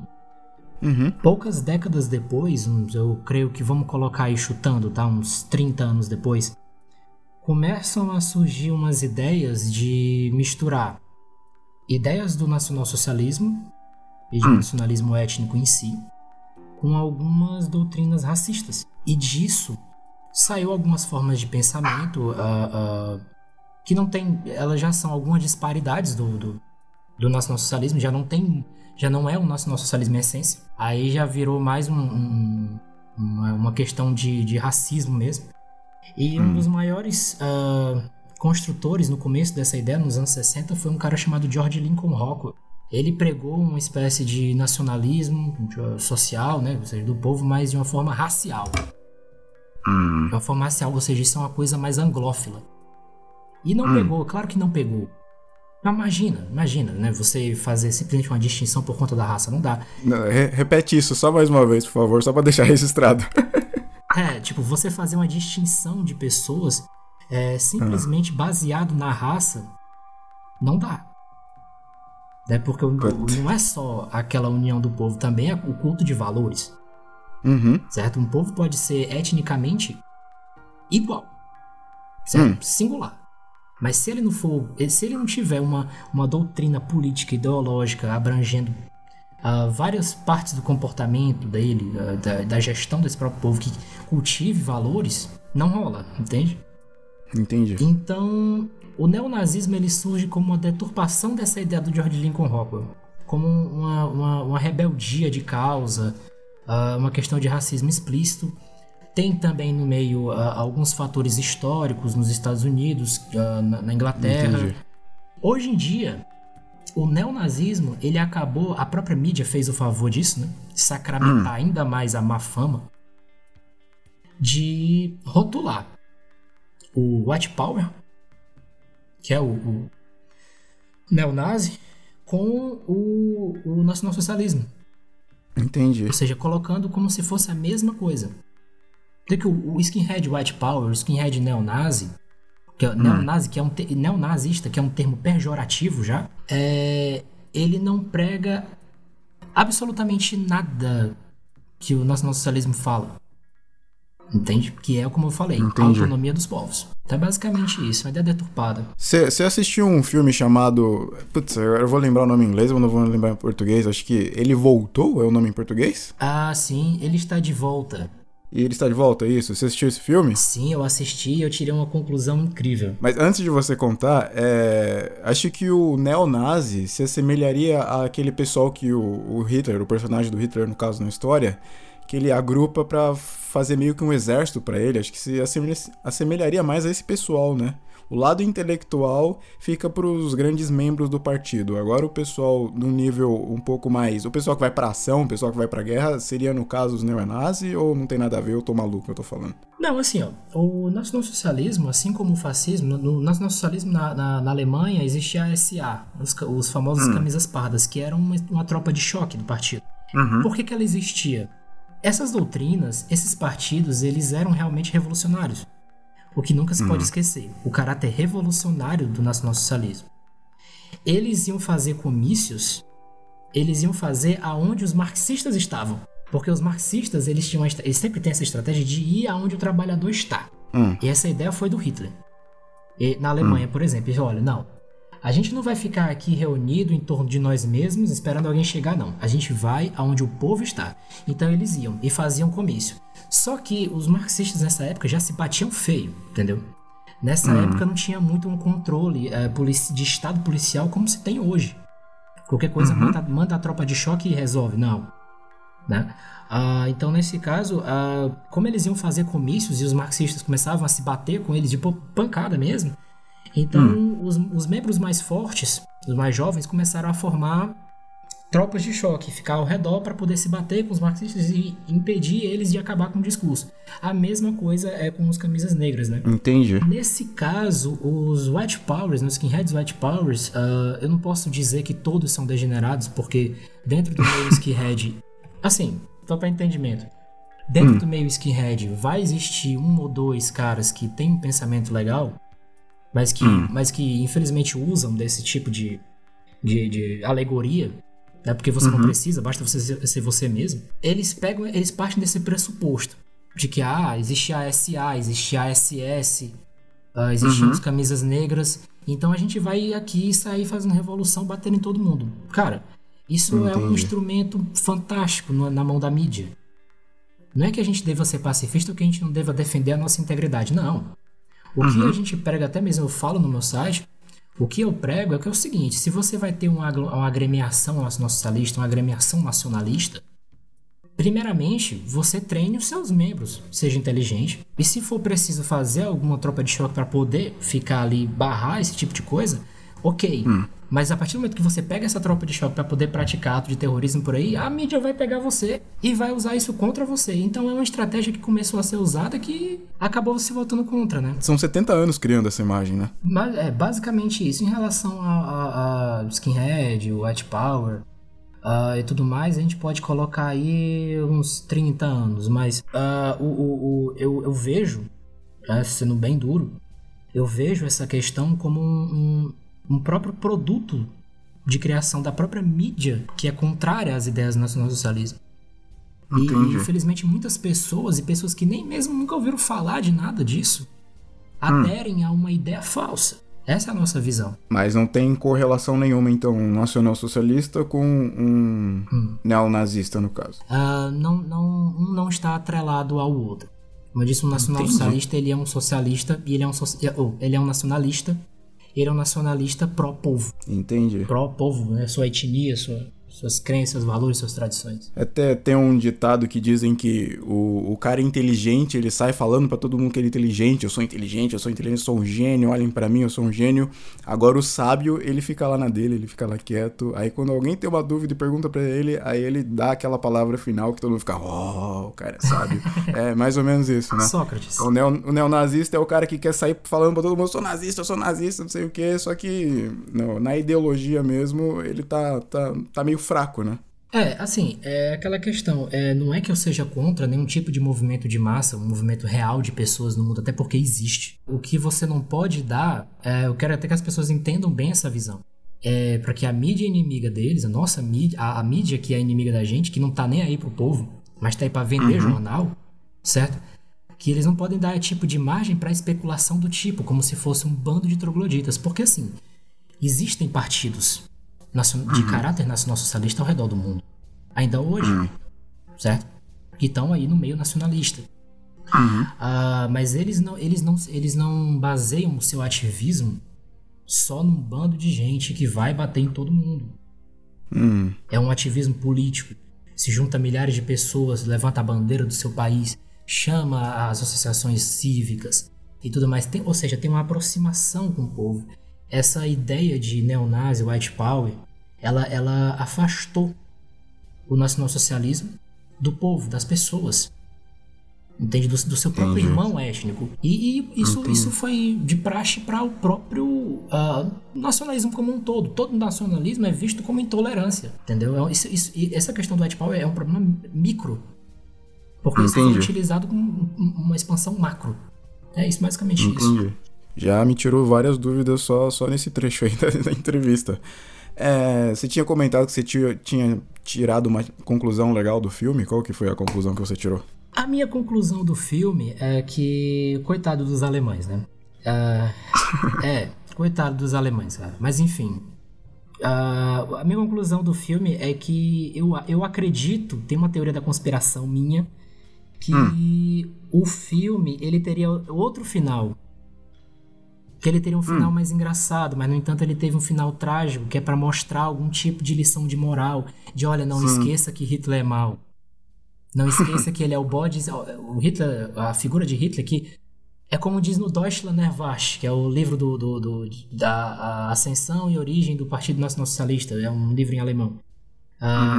poucas décadas depois, eu creio que vamos colocar aí chutando, tá? Uns 30 anos depois, começam a surgir umas ideias de misturar ideias do nacionalsocialismo e de nacionalismo étnico em si com algumas doutrinas racistas. E disso saiu algumas formas de pensamento que não tem, elas já são algumas disparidades do nacionalsocialismo, já não é o nacionalsocialismo em essência. Aí já virou mais uma questão de racismo mesmo. E um dos maiores construtores no começo dessa ideia, nos anos 60, foi um cara chamado George Lincoln Rockwell. Ele pregou uma espécie de nacionalismo social, né, ou seja, do povo, mas de uma forma racial. De uma forma racial, ou seja, isso é uma coisa mais anglófila. E não pegou, claro que não pegou. Mas imagina, né, você fazer simplesmente uma distinção por conta da raça, não dá. Não, repete isso só mais uma vez, por favor, só pra deixar registrado. Tipo, você fazer uma distinção de pessoas simplesmente baseado na raça, não dá. Né? Porque não é só aquela união do povo, também é o culto de valores. Certo? Um povo pode ser etnicamente igual, certo? Singular. Mas se ele não tiver uma doutrina política, ideológica, abrangendo várias partes do comportamento dele, da gestão desse próprio povo, que cultive valores, não rola, entende? Entendi. Então, o neonazismo ele surge como uma deturpação dessa ideia do George Lincoln Rockwell, como uma rebeldia de causa, uma questão de racismo explícito. Tem também no meio alguns fatores históricos nos Estados Unidos, na Inglaterra. Entendi. Hoje em dia, o neonazismo, ele acabou, a própria mídia fez o favor disso, né? Sacramentar ainda mais a má fama de rotular o white power, que é o neonazi, com o nacionalsocialismo. Entendi. Ou seja, colocando como se fosse a mesma coisa. Então que o skinhead white power, o skinhead neonazi, que é neonazi, que é neonazista, que é um termo pejorativo já, ele não prega absolutamente nada que o nacionalsocialismo fala. Entende? Que é, como eu falei, a autonomia dos povos. Então é basicamente isso, uma ideia deturpada. Você assistiu um filme chamado... Putz, eu vou lembrar o nome em inglês, eu não vou lembrar em português. Acho que Ele Voltou é o nome em português? Ah, sim, Ele Está de Volta. E Ele Está de Volta, é isso? Você assistiu esse filme? Sim, eu assisti e eu tirei uma conclusão incrível. Mas antes de você contar, acho que o neonazi se assemelharia àquele pessoal que o Hitler, o personagem do Hitler, no caso, na história, que ele agrupa pra fazer meio que um exército pra ele. Acho que se assemelharia mais a esse pessoal, né? O lado intelectual fica pros grandes membros do partido. Agora o pessoal num nível um pouco mais... O pessoal que vai pra ação, o pessoal que vai pra guerra, seria no caso os neonazis ou não tem nada a ver? Eu tô maluco, eu tô falando. Não, assim, ó, o nacionalsocialismo, assim como o fascismo, no nacionalsocialismo na Alemanha existia a SA, os famosos camisas pardas, que eram uma tropa de choque do partido. Por que ela existia? Essas doutrinas, esses partidos, eles eram realmente revolucionários. O que nunca se pode esquecer, o caráter revolucionário do nacionalsocialismo. Eles iam fazer comícios, eles iam fazer aonde os marxistas estavam. Porque os marxistas, eles sempre têm essa estratégia de ir aonde o trabalhador está. E essa ideia foi do Hitler. E na Alemanha, por exemplo, ele falou, olha, não, a gente não vai ficar aqui reunido em torno de nós mesmos esperando alguém chegar, não. A gente vai aonde o povo está. Então eles iam e faziam comício. Só que os marxistas nessa época já se batiam feio, entendeu? Nessa época não tinha muito um controle de estado policial como se tem hoje. Qualquer coisa manda a tropa de choque e resolve, não. Né? Então nesse caso, como eles iam fazer comícios e os marxistas começavam a se bater com eles de pancada mesmo, então os membros mais fortes, os mais jovens, começaram a formar tropas de choque, ficar ao redor para poder se bater com os marxistas e impedir eles de acabar com o discurso. A mesma coisa é com os camisas negras, né? Entendi. Nesse caso, os white powers, os skinheads white powers, eu não posso dizer que todos são degenerados, porque dentro do meio skinhead, assim, só para entendimento, dentro do meio skinhead vai existir um ou dois caras que têm um pensamento legal, mas que infelizmente usam desse tipo de alegoria, né? Porque você não precisa, basta você ser você mesmo. Eles partem desse pressuposto de que existe a SA, existe a SS, existiam as camisas negras. Então a gente vai aqui sair fazendo revolução, batendo em todo mundo. Cara, isso é um instrumento fantástico na mão da mídia. Não é que a gente deva ser pacifista ou que a gente não deva defender a nossa integridade, não. O que a gente prega, até mesmo eu falo no meu site, o que eu prego é que é o seguinte: se você vai ter uma agremiação nacionalista, uma agremiação nacionalista, primeiramente, você treine os seus membros, seja inteligente. E se for preciso fazer alguma tropa de choque para poder ficar ali, barrar esse tipo de coisa, ok. Mas a partir do momento que você pega essa tropa de choque para poder praticar ato de terrorismo por aí, a mídia vai pegar você e vai usar isso contra você. Então é uma estratégia que começou a ser usada que acabou se voltando contra, né? São 70 anos criando essa imagem, né? Mas é basicamente isso. Em relação a skinhead, white power e tudo mais, a gente pode colocar aí uns 30 anos. Mas eu vejo, sendo bem duro, eu vejo essa questão como um próprio produto de criação da própria mídia que é contrária às ideias do nacionalsocialismo. E infelizmente muitas pessoas, e pessoas que nem mesmo nunca ouviram falar de nada disso, aderem a uma ideia falsa. Essa é a nossa visão. Mas não tem correlação nenhuma, então, um nacionalsocialista com um neonazista, no caso. Um não está atrelado ao outro. Como eu disse, um nacionalsocialista, ele é um socialista, e ele é um nacionalista. Ele é um nacionalista pró-povo. Entendi. Pró-povo, né? Sua etnia, suas crenças, seus valores, suas tradições. Até tem um ditado que dizem que o cara inteligente, ele sai falando pra todo mundo que ele é inteligente, eu sou inteligente, eu sou um gênio, olhem pra mim, eu sou um gênio. Agora o sábio, ele fica lá na dele, ele fica lá quieto. Aí quando alguém tem uma dúvida e pergunta pra ele, aí ele dá aquela palavra final que todo mundo fica, o cara é sábio. É mais ou menos isso, né? Sócrates. O neonazista é o cara que quer sair falando pra todo mundo, eu sou nazista, não sei o quê, só que na ideologia mesmo, ele tá meio fraco, né? Assim, é aquela questão, não é que eu seja contra nenhum tipo de movimento de massa, um movimento real de pessoas no mundo, até porque existe. O que você não pode dar, eu quero até que as pessoas entendam bem essa visão. Para que a mídia inimiga deles, a nossa mídia, a mídia que é inimiga da gente, que não tá nem aí pro povo, mas tá aí pra vender jornal, certo? Que eles não podem dar tipo de margem pra especulação do tipo, como se fosse um bando de trogloditas. Porque assim, existem partidos de caráter nacional-socialista ao redor do mundo. Ainda hoje, certo? Que estão aí no meio nacionalista. Mas eles não baseiam o seu ativismo só num bando de gente que vai bater em todo mundo. É um ativismo político. Se junta milhares de pessoas, levanta a bandeira do seu país, chama as associações cívicas e tudo mais. Ou seja, tem uma aproximação com o povo. Essa ideia de neonazi, white power, ela afastou o nacionalsocialismo do povo, das pessoas. Entende? Do seu próprio irmão étnico. E isso foi de praxe para o próprio nacionalismo como um todo. Todo nacionalismo é visto como intolerância. Entendeu? Essa questão do white power é um problema micro. Porque isso foi utilizado como uma expansão macro. É isso, basicamente isso. Já me tirou várias dúvidas só nesse trecho aí da entrevista. Você tinha comentado que você tinha tirado uma conclusão legal do filme. Qual que foi a conclusão que você tirou? A minha conclusão do filme é que... Coitado dos alemães, né? Coitado dos alemães, cara. Mas enfim... a minha conclusão do filme é que eu acredito... Tem uma teoria da conspiração minha... Que o filme, ele teria outro final... Que ele teria um final mais engraçado, mas no entanto ele teve um final trágico, que é pra mostrar algum tipo de lição de moral, de olha, não esqueça que Hitler é mau. Não esqueça que ele é o bode, o Hitler, a figura de Hitler, que é como diz no Deutschland Erwacht, que é o livro da ascensão e origem do Partido Nacional Socialista, é um livro em alemão.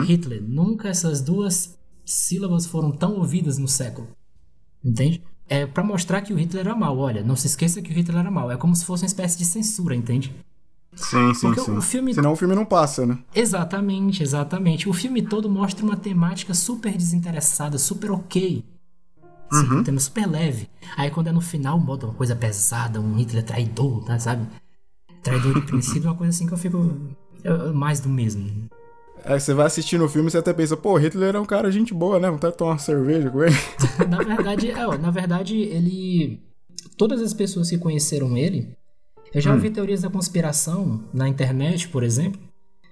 Hitler, nunca essas duas sílabas foram tão ouvidas no século. Entende? É pra mostrar que o Hitler era mau. Olha, não se esqueça que o Hitler era mau. É como se fosse uma espécie de censura, entende? Sim. O filme... Senão o filme não passa, né? Exatamente. O filme todo mostra uma temática super desinteressada, super ok. Sim, um tema super leve. Aí quando é no final, bota uma coisa pesada, um Hitler traidor, tá, sabe? Traidor de princípio, uma coisa assim que eu fico... mais do mesmo. Aí você vai assistindo o filme e você até pensa, pô, Hitler era um cara gente boa, né? Vontade de tomar uma cerveja com ele. Na verdade, ele... todas as pessoas que conheceram ele, eu já ouvi teorias da conspiração na internet, por exemplo,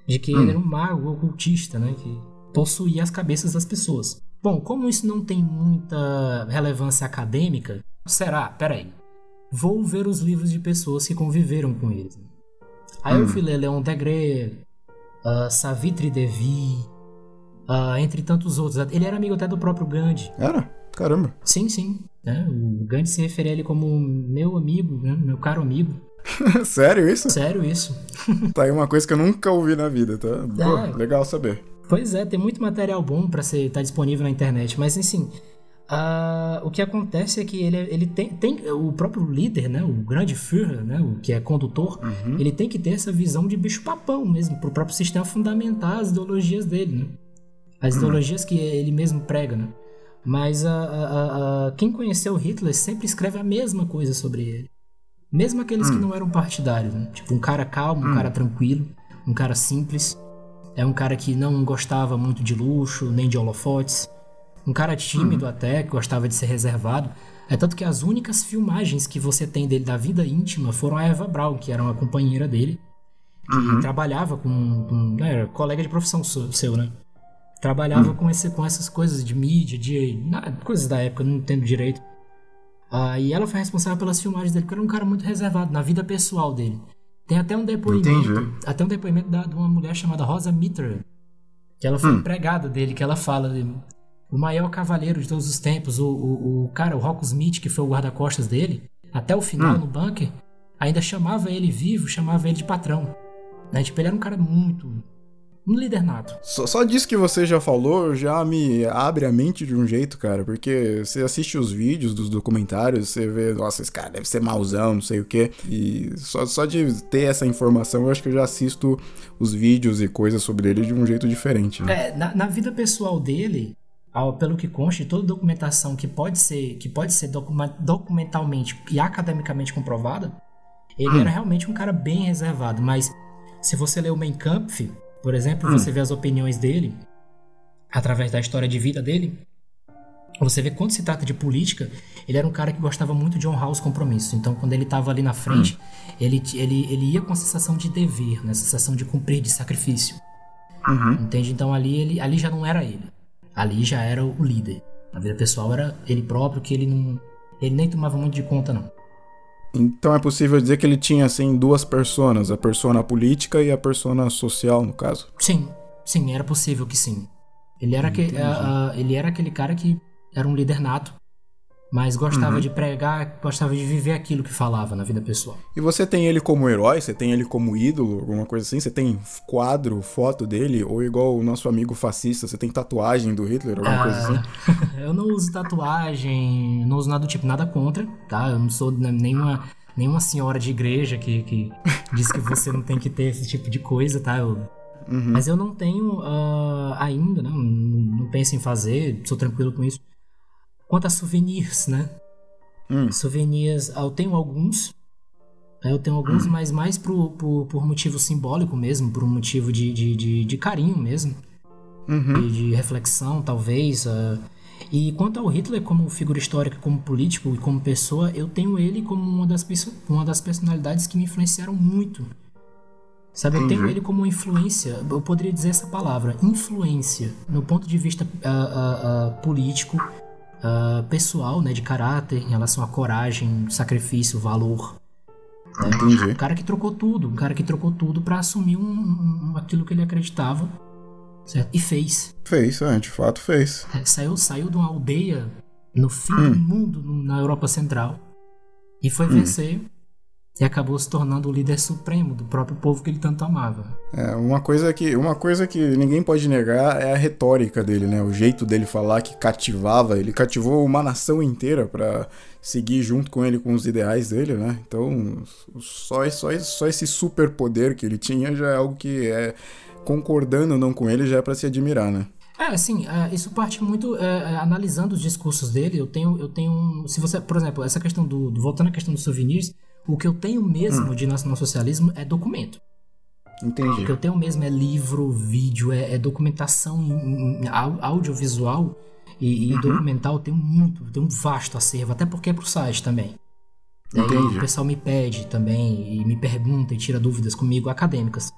de que ele era um mago ocultista, né, que possuía as cabeças das pessoas. Bom, como isso não tem muita relevância acadêmica, será? Peraí. Vou ver os livros de pessoas que conviveram com eles. Aí eu fui ler Leon Degré, Savitri Devi, entre tantos outros. Ele era amigo até do próprio Gandhi. Era? Caramba. Sim. Né? O Gandhi se referia a ele como meu amigo, né? Meu caro amigo. Sério isso? Sério isso. Tá aí uma coisa que eu nunca ouvi na vida, tá? Pô, legal saber. Pois é, tem muito material bom pra estar disponível na internet, mas assim, o que acontece é que ele tem o próprio líder, né, o grande Führer, né, o que é condutor, ele tem que ter essa visão de bicho-papão mesmo, pro próprio sistema fundamentar as ideologias dele, né? As ideologias que ele mesmo prega, né? Mas quem conheceu Hitler sempre escreve a mesma coisa sobre ele. Mesmo aqueles que não eram partidários, né? Tipo, um cara calmo, um cara tranquilo, um cara simples. É um cara que não gostava muito de luxo, nem de holofotes. Um cara tímido até, que gostava de ser reservado. É tanto que as únicas filmagens que você tem dele da vida íntima foram a Eva Braun, que era uma companheira dele, que trabalhava era colega de profissão seu, né? Trabalhava com essas coisas de mídia, coisas da época, não entendo direito. E ela foi responsável pelas filmagens dele, porque era um cara muito reservado na vida pessoal dele. Tem até um depoimento de uma mulher chamada Rosa Mitter, que ela foi empregada dele, que ela fala o maior cavaleiro de todos os tempos, o Rocco Smith, que foi o guarda-costas dele, até o final no bunker, ainda chamava ele vivo, chamava ele de patrão. Né? Tipo, ele era um cara um líder nato. Só disso que você já falou já me abre a mente de um jeito, cara, porque você assiste os vídeos dos documentários, você vê, nossa, esse cara deve ser mauzão, não sei o quê, e só de ter essa informação, eu acho que eu já assisto os vídeos e coisas sobre ele de um jeito diferente, né? Na vida pessoal dele, pelo que consta, toda documentação que pode ser documentalmente e academicamente comprovada, ele era realmente um cara bem reservado, mas se você ler o Mein Kampf, por exemplo, você vê as opiniões dele, através da história de vida dele, você vê quando se trata de política, ele era um cara que gostava muito de honrar os compromissos. Então, quando ele estava ali na frente, ele ia com a sensação de dever, né? Sensação de cumprir, de sacrifício. Entende? Então, ali já não era ele. Ali já era o líder. Na vida pessoal era ele próprio, que ele nem tomava muito de conta, não. Então é possível dizer que ele tinha, assim, duas personas, a persona política e a persona social, no caso? Sim, era possível que sim. Ele era aquele cara que era um líder nato, mas gostava de pregar, gostava de viver aquilo que falava na vida pessoal. E você tem ele como herói? Você tem ele como ídolo? Alguma coisa assim? Você tem quadro, foto dele? Ou igual o nosso amigo fascista, você tem tatuagem do Hitler? Alguma coisa assim? Eu não uso tatuagem, não uso nada do tipo, nada contra, tá? Eu não sou nenhuma senhora de igreja que diz que você não tem que ter esse tipo de coisa, tá? Mas eu não tenho ainda, não penso em fazer, sou tranquilo com isso. Quanto a souvenirs, né? Souvenirs, eu tenho alguns, mas mais por motivo simbólico mesmo, por um motivo de carinho mesmo, de reflexão, talvez. E quanto ao Hitler como figura histórica, como político e como pessoa, eu tenho ele como uma das personalidades que me influenciaram muito. Sabe, eu tenho ele como uma influência, eu poderia dizer essa palavra, influência, no ponto de vista político, pessoal, né, de caráter, em relação à coragem, sacrifício, valor. Entendi. Um cara que trocou tudo pra assumir aquilo que ele acreditava, certo? E fez. De fato fez. Saiu de uma aldeia no fim do mundo, na Europa Central, e foi vencer, e acabou se tornando o líder supremo do próprio povo que ele tanto amava. Uma coisa que ninguém pode negar é a retórica dele, né? O jeito dele falar que cativava. Ele cativou uma nação inteira pra seguir junto com ele com os ideais dele, né? Então, só esse superpoder que ele tinha já é algo que concordando ou não com ele já é pra se admirar, né? Isso parte muito analisando os discursos dele. Eu tenho se você, por exemplo, essa questão voltando à questão dos souvenirs, o que eu tenho mesmo de nacionalsocialismo é documento. Entendi. O que eu tenho mesmo é livro, vídeo, é documentação audiovisual e documental. Tem um vasto acervo, até porque é pro site também. Daí Entendi. o pessoal me pede também, e me pergunta e tira dúvidas comigo, acadêmicas.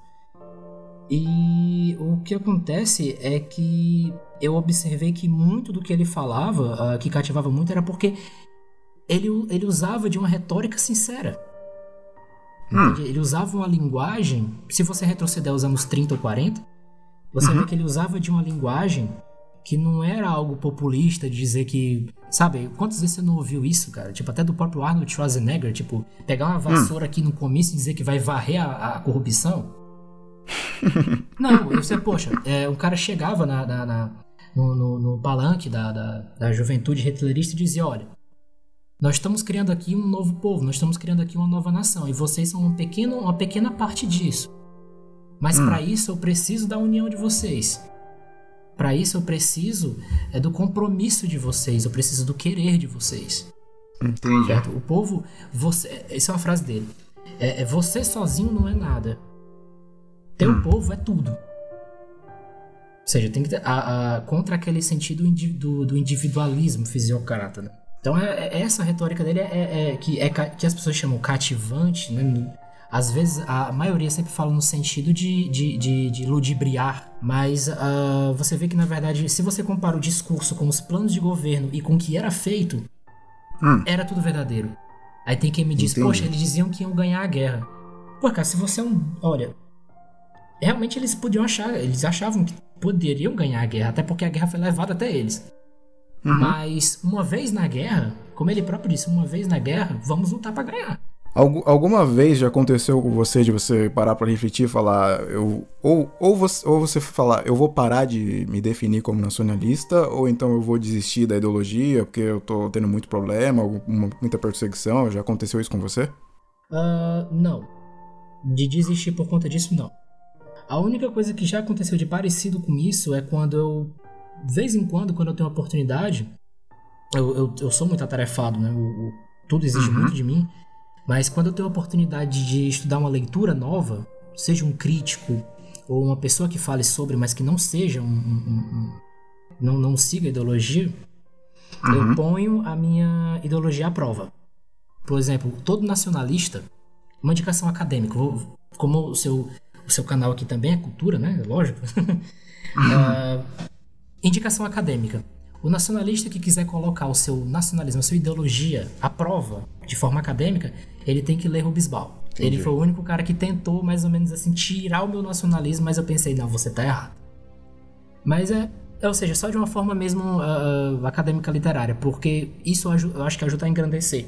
E o que acontece é que eu observei que muito do que ele falava, que cativava muito, era porque ele usava de uma retórica sincera. Entende? Ele usava uma linguagem, se você retroceder aos anos 30 ou 40, você vê que ele usava de uma linguagem que não era algo populista, de dizer que... Sabe, quantas vezes você não ouviu isso, cara? Tipo, até do próprio Arnold Schwarzenegger, tipo, pegar uma vassoura aqui no comício e dizer que vai varrer a corrupção. Não, você, poxa, um cara chegava no palanque da juventude hitlerista e dizia, olha, nós estamos criando aqui um novo povo, nós estamos criando aqui uma nova nação, e vocês são uma pequena parte disso. Mas para isso eu preciso da união de vocês. Para isso eu preciso do compromisso de vocês, eu preciso do querer de vocês. Entendi. Certo? O povo, essa é uma frase dele, você sozinho não é nada. Teu povo é tudo. Ou seja, tem que ter contra aquele sentido do individualismo fisiocrata, né? Então essa retórica dele que as pessoas chamam cativante, né? Às vezes a maioria sempre fala no sentido de ludibriar, mas você vê que na verdade, se você compara o discurso com os planos de governo e com o que era feito, era tudo verdadeiro. Aí tem quem me diz, Entendi. poxa, eles diziam que iam ganhar a guerra. Pô, cara, se você olha, realmente eles achavam que poderiam ganhar a guerra, até porque a guerra foi levada até eles. Mas uma vez na guerra, como ele próprio disse, uma vez na guerra, vamos lutar pra ganhar. Alguma vez já aconteceu com você de você parar pra refletir e falar, ou você falar, eu vou parar de me definir como nacionalista, ou então eu vou desistir da ideologia porque eu tô tendo muito problema, muita perseguição? Já aconteceu isso com você? Não. De desistir por conta disso, não. A única coisa que já aconteceu de parecido com isso é quando eu, de vez em quando eu tenho uma oportunidade, eu sou muito atarefado, né? Tudo exige muito de mim. Mas quando eu tenho a oportunidade de estudar uma leitura nova, seja um crítico ou uma pessoa que fale sobre, mas que não seja não siga a ideologia, eu ponho a minha ideologia à prova. Por exemplo, todo nacionalista, uma indicação acadêmica, como o seu canal aqui também é cultura, né? Lógico. Indicação acadêmica. O nacionalista que quiser colocar o seu nacionalismo, a sua ideologia à prova de forma acadêmica, ele tem que ler Hobsbawm. Ele foi o único cara que tentou, mais ou menos assim, tirar o meu nacionalismo, mas eu pensei, não, você tá errado. Mas ou seja, só de uma forma mesmo acadêmica literária, porque isso eu acho que ajuda a engrandecer.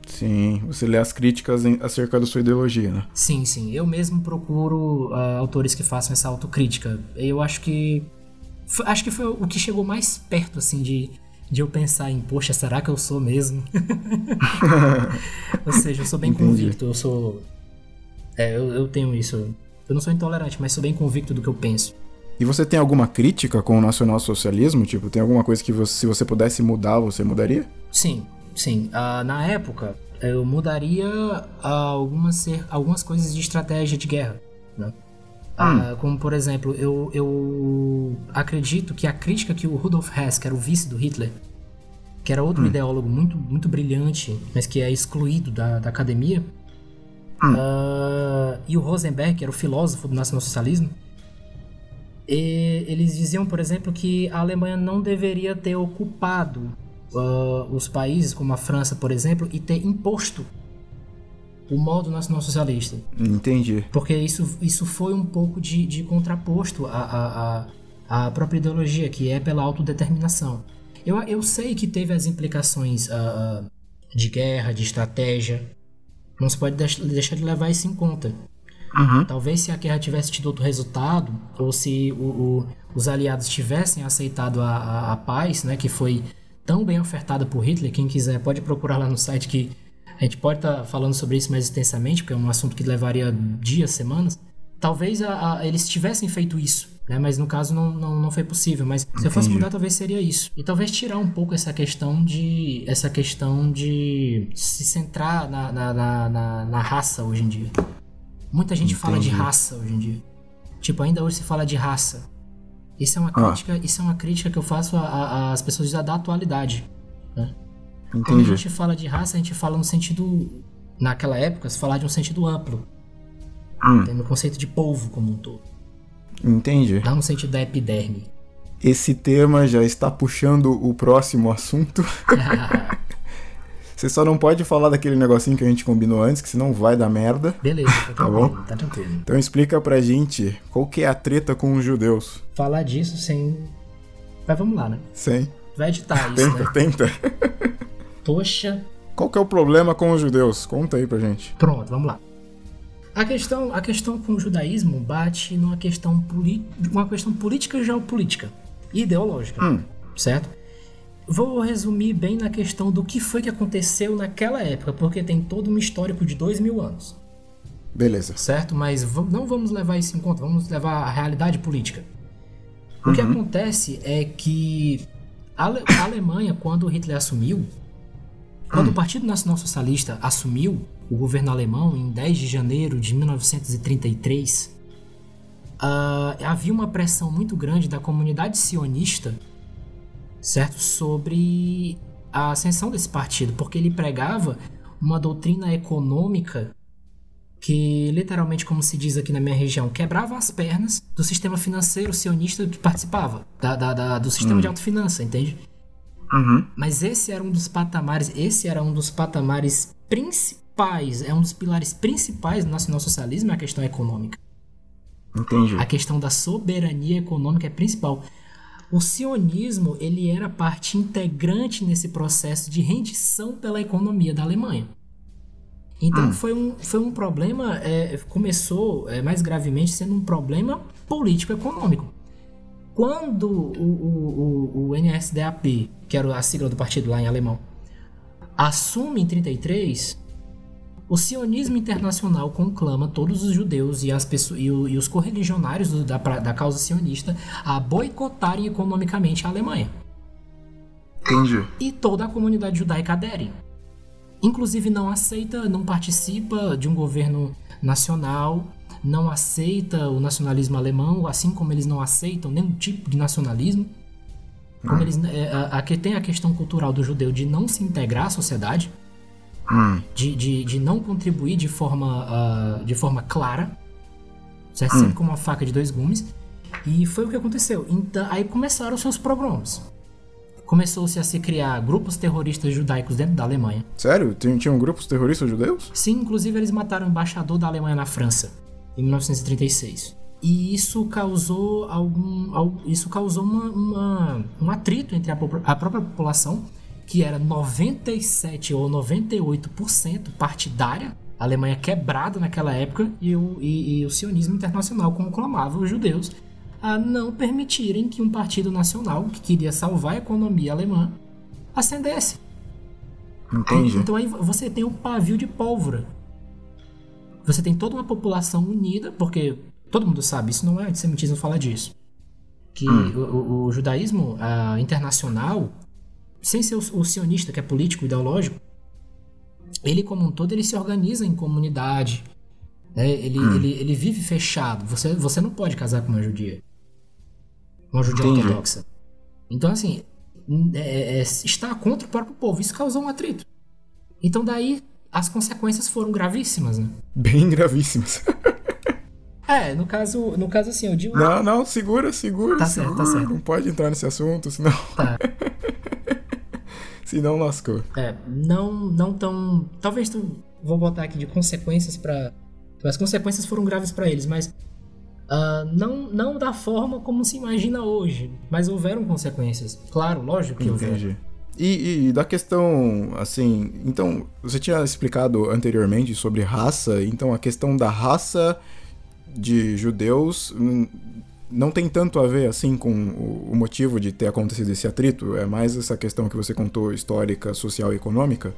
Sim, você lê as críticas acerca da sua ideologia, né? Sim, eu mesmo procuro autores que façam essa autocrítica. Eu acho que foi o que chegou mais perto, assim, de eu pensar em, poxa, será que eu sou mesmo? Ou seja, eu sou bem convicto, eu sou... eu tenho isso. Eu não sou intolerante, mas sou bem convicto do que eu penso. E você tem alguma crítica com o nacionalsocialismo? Tipo, tem alguma coisa que se você pudesse mudar, você mudaria? Sim. Na época, eu mudaria algumas coisas de estratégia de guerra, né? Como, por exemplo, eu acredito que a crítica que o Rudolf Hess, que era o vice do Hitler, que era outro ideólogo muito, muito brilhante, mas que é excluído da academia, e o Rosenberg, que era o filósofo do nacionalsocialismo, eles diziam, por exemplo, que a Alemanha não deveria ter ocupado os países, como a França, por exemplo, e ter imposto o modo nacionalsocialista. Entendi. Porque isso foi um pouco de contraposto à própria ideologia, que é pela autodeterminação. Eu sei que teve as implicações de guerra, de estratégia. Não se pode deixar de levar isso em conta. Talvez se a guerra tivesse tido outro resultado, ou se os aliados tivessem aceitado a paz, né, que foi tão bem ofertada por Hitler, quem quiser pode procurar lá no site que a gente pode estar falando sobre isso mais extensamente, porque é um assunto que levaria dias, semanas. Talvez eles tivessem feito isso, né? Mas no caso não foi possível. Mas se eu fosse mudar, talvez seria isso. E talvez tirar um pouco essa questão de se centrar na raça hoje em dia. Muita gente fala de raça hoje em dia. Tipo, ainda hoje se fala de raça. Isso é uma crítica que eu faço às pessoas da atualidade, né? Quando a gente fala de raça, a gente fala no sentido, naquela época, se falar de um sentido amplo. Tem no conceito de povo como um todo. Entendi. Não no sentido da epiderme. Esse tema já está puxando o próximo assunto. Você só não pode falar daquele negocinho que a gente combinou antes, que senão vai dar merda. Beleza, tá bom? Tá tranquilo. Então explica pra gente qual que é a treta com os judeus. Falar disso sem... Mas vamos lá, né? Sem. Vai editar isso, né? Tenta. Toxa. Qual que é o problema com os judeus? Conta aí pra gente. Pronto, vamos lá. A questão com o judaísmo bate numa questão, uma questão política e geopolítica. E ideológica, certo? Vou resumir bem na questão do que foi que aconteceu naquela época, porque tem todo um histórico de 2000 anos. Beleza. Certo? Mas não vamos levar isso em conta, vamos levar a realidade política. O que acontece é que a Alemanha, quando Hitler assumiu, quando o Partido Nacional Socialista assumiu o governo alemão em 10 de janeiro de 1933, havia uma pressão muito grande da comunidade sionista, certo? Sobre a ascensão desse partido, porque ele pregava uma doutrina econômica que, literalmente, como se diz aqui na minha região, quebrava as pernas do sistema financeiro sionista que participava, do sistema de autofinança, entende? Mas esse era um dos patamares principais, é um dos pilares principais do nacionalsocialismo, é a questão econômica. Entendi. A questão da soberania econômica é principal. O sionismo, ele era parte integrante nesse processo de rendição pela economia da Alemanha. Então foi um problema, começou mais gravemente sendo um problema político-econômico. Quando o NSDAP, que era a sigla do partido lá em alemão, assume em 1933, o sionismo internacional conclama todos os judeus e os correligionários da causa sionista a boicotarem economicamente a Alemanha. Entendi. E toda a comunidade judaica adere. Inclusive não aceita, não participa de um governo nacional, não aceita o nacionalismo alemão, assim como eles não aceitam nenhum tipo de nacionalismo. Como eles, tem a questão cultural do judeu de não se integrar à sociedade, de não contribuir de forma clara, certo? Sempre com uma faca de dois gumes. E foi o que aconteceu. Então, aí começaram os seus pogroms. Começou-se a se criar grupos terroristas judaicos dentro da Alemanha. Sério? Tinham grupos terroristas judeus? Sim, inclusive eles mataram o embaixador da Alemanha na França, em 1936. E isso causou um atrito entre a própria população, que era 97% ou 98% partidária, a Alemanha quebrada naquela época, e o sionismo internacional conclamava os judeus a não permitirem que um partido nacional que queria salvar a economia alemã ascendesse. Entendi. Então aí você tem o pavio de pólvora. Você tem toda uma população unida, porque todo mundo sabe, isso não é antissemitismo falar disso, que o judaísmo internacional, sem ser o sionista, que é político, ideológico, ele como um todo, ele se organiza em comunidade, né? Ele vive fechado. Você não pode casar com uma judia ortodoxa. Então, assim, está contra o próprio povo. Isso causou um atrito. Então, daí, as consequências foram gravíssimas, né? Bem gravíssimas. No caso assim, eu digo... Não, segura. Tá certo. Não pode entrar nesse assunto, senão... Tá. Senão lascou. Não tão... Talvez vou botar aqui de consequências pra... As consequências foram graves pra eles, mas... não da forma como se imagina hoje, mas houveram consequências. Claro, lógico que houveram. Entendi. E da questão, assim... Então, você tinha explicado anteriormente sobre raça, então a questão da raça de judeus não tem tanto a ver, assim, com o motivo de ter acontecido esse atrito? É mais essa questão que você contou, histórica, social e econômica?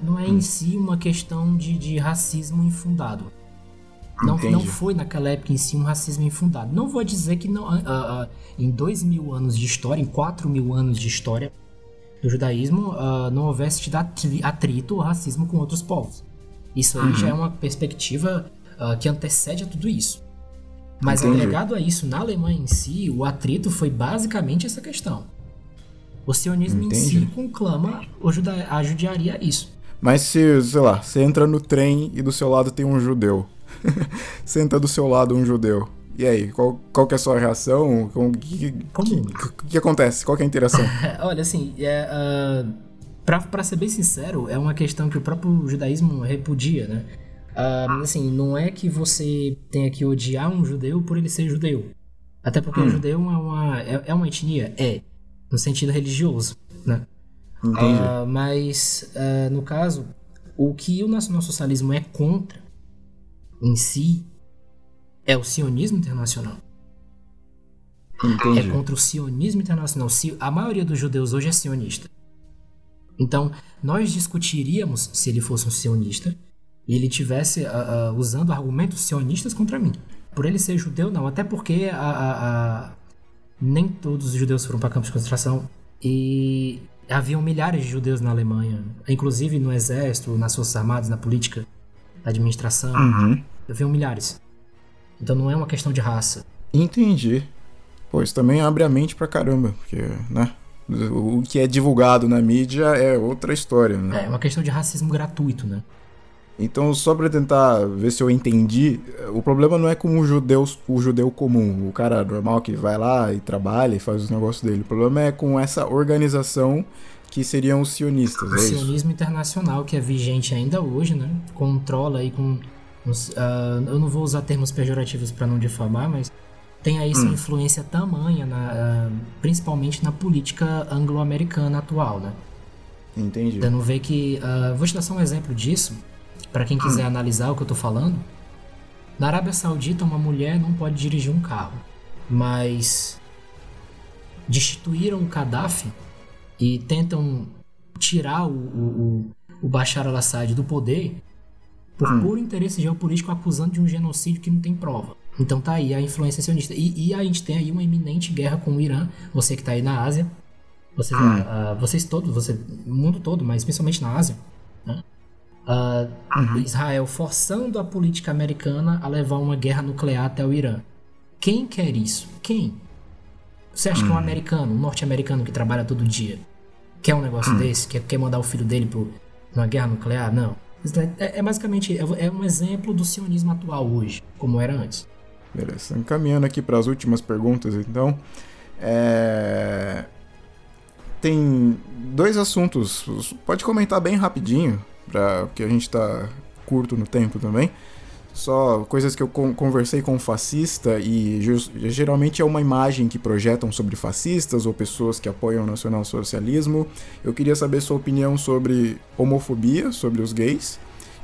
Não é em si uma questão de racismo infundado. Não foi naquela época em si um racismo infundado. Não vou dizer que não, em 2.000 anos de história, em 4.000 anos de história do judaísmo, não houvesse tido atrito ou racismo com outros povos. Isso aí já é uma perspectiva que antecede a tudo isso. Mas agregado a isso, na Alemanha em si, o atrito foi basicamente essa questão. O sionismo em si conclama a judiaria a isso. Mas se, sei lá, você entra no trem e do seu lado tem um judeu. Senta do seu lado um judeu. E aí, qual que é a sua reação? O que acontece? Qual que é a interação? Olha, assim, pra ser bem sincero, é uma questão que o próprio judaísmo repudia, né? Assim, não é que você tenha que odiar um judeu por ele ser judeu. Até porque o judeu é uma etnia, no sentido religioso, né? Entendi. Mas, no caso, o que o nacionalsocialismo é contra em si é o sionismo internacional. Entendi. É contra o sionismo internacional. A maioria dos judeus hoje é sionista. Então, nós discutiríamos se ele fosse um sionista e ele tivesse usando argumentos sionistas contra mim. Por ele ser judeu, não. Até porque nem todos os judeus foram para campos de concentração e haviam milhares de judeus na Alemanha, inclusive no exército, nas forças armadas, na política, na administração. Haviam milhares. Então não é uma questão de raça. Entendi. Pô, isso também abre a mente pra caramba, porque, né? O que é divulgado na mídia é outra história, né? É uma questão de racismo gratuito, né? Então, só pra tentar ver se eu entendi, o problema não é com o judeu comum, o cara normal que vai lá e trabalha e faz os negócios dele. O problema é com essa organização que seriam os sionistas, o sionismo internacional, que é vigente ainda hoje, né? Controla aí com... eu não vou usar termos pejorativos para não difamar, mas tem aí sua influência tamanha, principalmente na política anglo-americana atual, né? Entendi. Então, vê que... vou te dar só um exemplo disso, para quem quiser analisar o que eu tô falando. Na Arábia Saudita, uma mulher não pode dirigir um carro, mas destituíram o Gaddafi e tentam tirar o Bashar al-Assad do poder por puro interesse geopolítico, acusando de um genocídio que não tem prova. Então tá aí a influência sionista. E a gente tem aí uma iminente guerra com o Irã. Você que tá aí na Ásia, vocês todos, o mundo todo, mas principalmente na Ásia, né? Israel forçando a política americana a levar uma guerra nuclear até o Irã. Quem quer isso? Quem? Você acha que um americano, um norte-americano que trabalha todo dia, quer um negócio desse? Quer mandar o filho dele pra uma guerra nuclear? Não. Basicamente um exemplo do sionismo atual hoje, como era antes. Beleza, encaminhando aqui para as últimas perguntas, então. Tem dois assuntos, pode comentar bem rapidinho, porque a gente tá curto no tempo também. Só coisas que eu conversei com um fascista e geralmente é uma imagem que projetam sobre fascistas ou pessoas que apoiam o nacionalsocialismo. Eu queria saber sua opinião sobre homofobia, sobre os gays,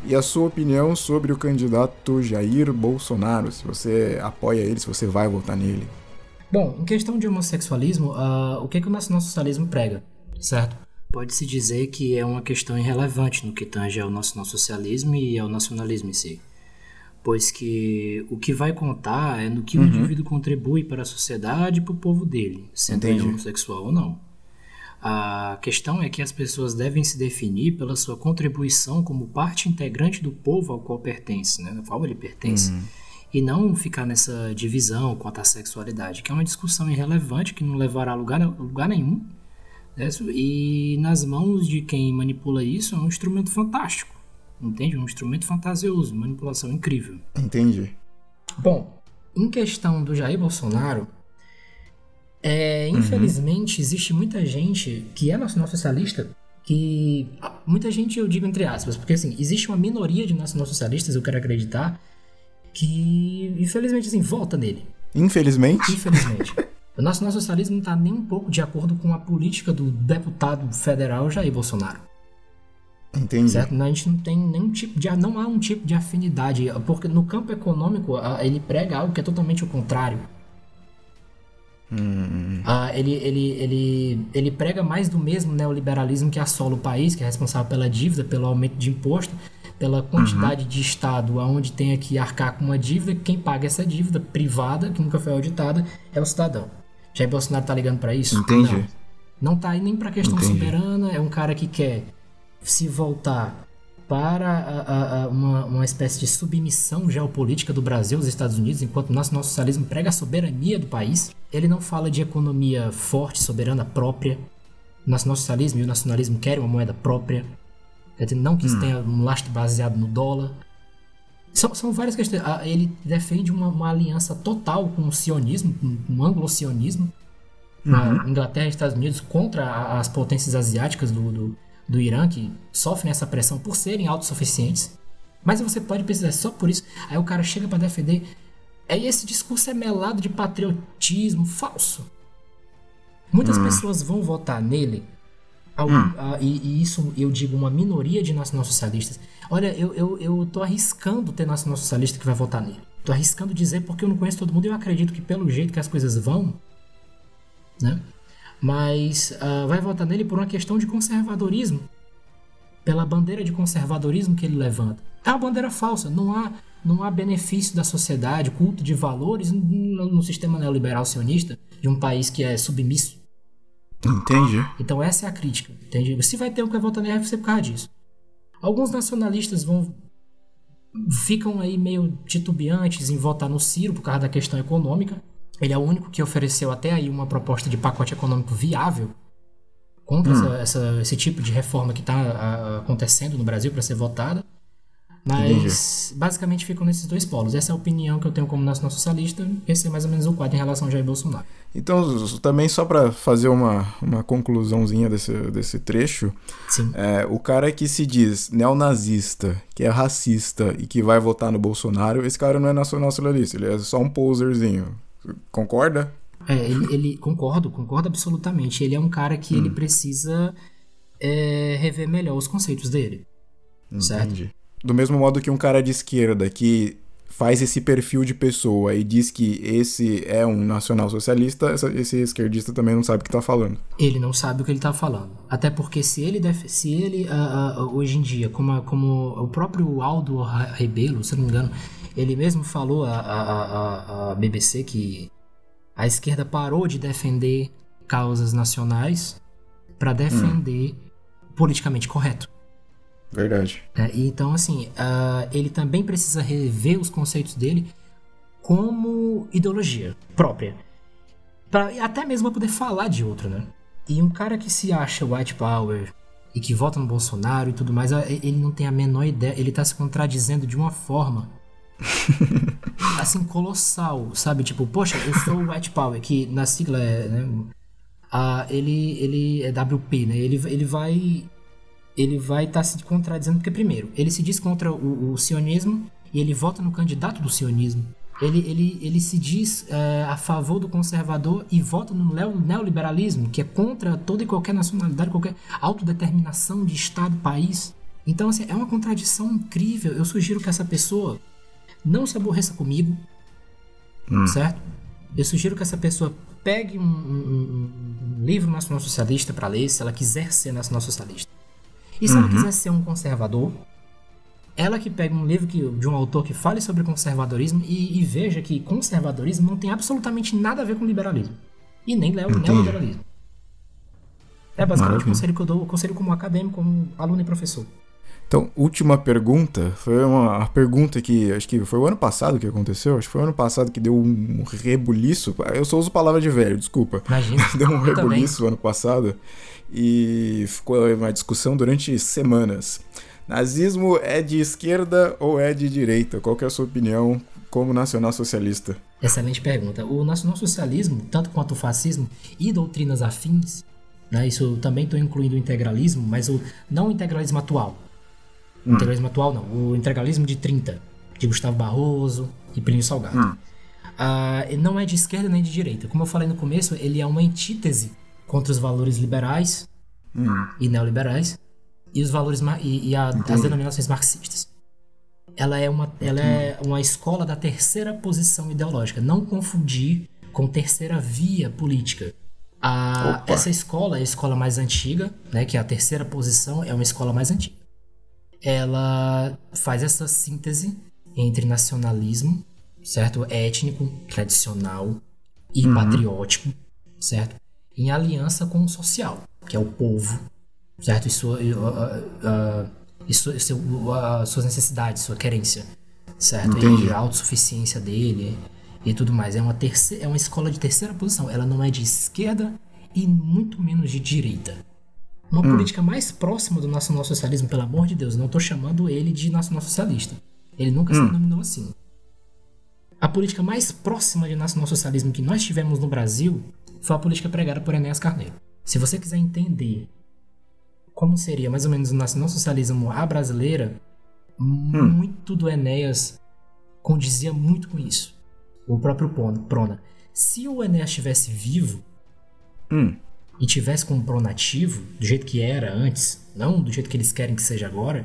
e a sua opinião sobre o candidato Jair Bolsonaro, se você apoia ele, se você vai votar nele. Bom, em questão de homossexualismo, o que o nacionalsocialismo prega, certo? Pode-se dizer que é uma questão irrelevante no que tange ao nacionalsocialismo e ao nacionalismo em si. Pois que o que vai contar é no que o indivíduo contribui para a sociedade e para o povo dele, sendo ele homossexual ou não. A questão é que as pessoas devem se definir pela sua contribuição como parte integrante do povo ao qual pertence, né, ao qual ele pertence, e não ficar nessa divisão quanto à sexualidade, que é uma discussão irrelevante que não levará a lugar nenhum, né, e nas mãos de quem manipula isso é um instrumento fantástico. Entende? Um instrumento fantasioso, manipulação incrível. Entendi. Bom, em questão do Jair Bolsonaro, infelizmente existe muita gente que é nacionalsocialista, que... Muita gente, eu digo entre aspas, porque assim, existe uma minoria de nacionalsocialistas, eu quero acreditar, que infelizmente assim, vota nele. Infelizmente? Infelizmente. O nacionalsocialismo não está nem um pouco de acordo com a política do deputado federal Jair Bolsonaro. Entendi. Certo? A gente não tem nenhum tipo de... Não há um tipo de afinidade, porque no campo econômico ele prega algo que é totalmente o contrário. Ele prega mais do mesmo neoliberalismo que assola o país, que é responsável pela dívida, pelo aumento de imposto, pela quantidade de estado onde tem que arcar com uma dívida. Quem paga essa dívida privada, que nunca foi auditada, é o cidadão. Jair Bolsonaro tá ligando para isso? Entendi. Não tá aí nem pra questão soberana, é um cara que quer se voltar para uma espécie de submissão geopolítica do Brasil aos Estados Unidos, enquanto o nacionalsocialismo prega a soberania do país. Ele não fala de economia forte, soberana, própria. O nacionalsocialismo e o nacionalismo querem uma moeda própria, não que isso tenha um lastro baseado no dólar. São várias questões. Ele defende uma aliança total com o sionismo, com o anglo-sionismo, Inglaterra e Estados Unidos contra as potências asiáticas do Irã, que sofrem essa pressão por serem autossuficientes. Mas você pode pesquisar só por isso. Aí o cara chega pra defender. Aí esse discurso é melado de patriotismo falso. Muitas pessoas vão votar nele. E isso eu digo uma minoria de nacionalsocialistas. Olha, eu tô arriscando ter nacionalsocialista que vai votar nele. Tô arriscando dizer porque eu não conheço todo mundo e eu acredito que pelo jeito que as coisas vão, né? Mas vai votar nele por uma questão de conservadorismo. Pela bandeira de conservadorismo que ele levanta. É uma bandeira falsa. Não há benefício da sociedade, culto de valores no sistema neoliberal sionista de um país que é submisso. Entendi. Então essa é a crítica, entende? Se vai ter um que vai votar nele, vai ser por causa disso. Alguns nacionalistas ficam aí meio titubeantes em votar no Ciro por causa da questão econômica. Ele é o único que ofereceu até aí uma proposta de pacote econômico viável contra esse tipo de reforma que está acontecendo no Brasil para ser votada. Mas basicamente ficam nesses dois polos. Essa é a opinião que eu tenho como nacionalsocialista. Esse é mais ou menos o quadro em relação a Jair Bolsonaro. Então, também só para fazer uma conclusãozinha desse trecho, o cara que se diz neonazista, que é racista e que vai votar no Bolsonaro, esse cara não é nacionalsocialista, ele é só um poserzinho. Concorda? Ele concordo absolutamente. Ele é um cara que ele precisa rever melhor os conceitos dele. Certo? Entendi. Do mesmo modo que um cara de esquerda que faz esse perfil de pessoa e diz que esse é um nacionalsocialista, esse esquerdista também não sabe o que tá falando. Ele não sabe o que ele tá falando. Até porque se ele hoje em dia, como o próprio Aldo Rebelo, se não me engano, ele mesmo falou à BBC que a esquerda parou de defender causas nacionais para defender politicamente correto. Verdade. Então, assim, ele também precisa rever os conceitos dele como ideologia própria. Até mesmo para poder falar de outra, né? E um cara que se acha white power e que vota no Bolsonaro e tudo mais, ele não tem a menor ideia. Ele tá se contradizendo de uma forma assim, colossal, sabe? Tipo, poxa, eu sou white power, que na sigla é, né? Ele é WP, né? Ele vai estar se contradizendo, porque primeiro, ele se diz contra o sionismo e ele vota no candidato do sionismo. Ele se diz a favor do conservador e vota no neoliberalismo, que é contra toda e qualquer nacionalidade, qualquer autodeterminação de Estado, país. Então, assim, é uma contradição incrível. Eu sugiro que essa pessoa não se aborreça comigo, certo? Eu sugiro que essa pessoa pegue um livro nacionalsocialista para ler, se ela quiser ser nacionalsocialista. E se ela quiser ser um conservador, ela que pega um livro de um autor que fale sobre conservadorismo e veja que conservadorismo não tem absolutamente nada a ver com liberalismo. E nem neoliberalismo. É basicamente o conselho que eu dou, o conselho como acadêmico, como aluno e professor. Então, última pergunta, foi uma pergunta que acho que foi o ano passado que aconteceu, acho que foi o ano passado que deu um rebuliço, eu só uso palavra de velho, desculpa. Imagina. Deu um rebuliço ano passado e ficou uma discussão durante semanas. Nazismo é de esquerda ou é de direita? Qual que é a sua opinião como nacionalsocialista? Excelente pergunta. O nacionalsocialismo, tanto quanto o fascismo e doutrinas afins, né, isso também estou incluindo o integralismo, mas não o integralismo atual. O integralismo atual não, o integralismo de 30, de Gustavo Barroso e Plínio Salgado. Ele não é de esquerda nem de direita. Como eu falei no começo, ele é uma antítese contra os valores liberais e neoliberais e os valores as denominações marxistas. Ela é uma escola da terceira posição ideológica. Não confundir com terceira via política. Essa escola é a escola mais antiga, né, que é a terceira posição, é uma escola mais antiga. Ela faz essa síntese entre nacionalismo, certo? Étnico, tradicional e patriótico, certo? Em aliança com o social, que é o povo, certo? E suas necessidades, sua querência, certo? Entendi. E a autossuficiência dele e tudo mais. É uma escola de terceira posição. Ela não é de esquerda e muito menos de direita. Uma política mais próxima do nacionalsocialismo, pelo amor de Deus, não tô chamando ele de nacionalsocialista. Ele nunca se denominou assim. A política mais próxima de nacionalsocialismo que nós tivemos no Brasil foi a política pregada por Enéas Carneiro. Se você quiser entender como seria mais ou menos o nacionalsocialismo à brasileira, muito do Enéas condizia muito com isso. O próprio Prona. Se o Enéas estivesse vivo e tivesse como pronativo, do jeito que era antes, não do jeito que eles querem que seja agora,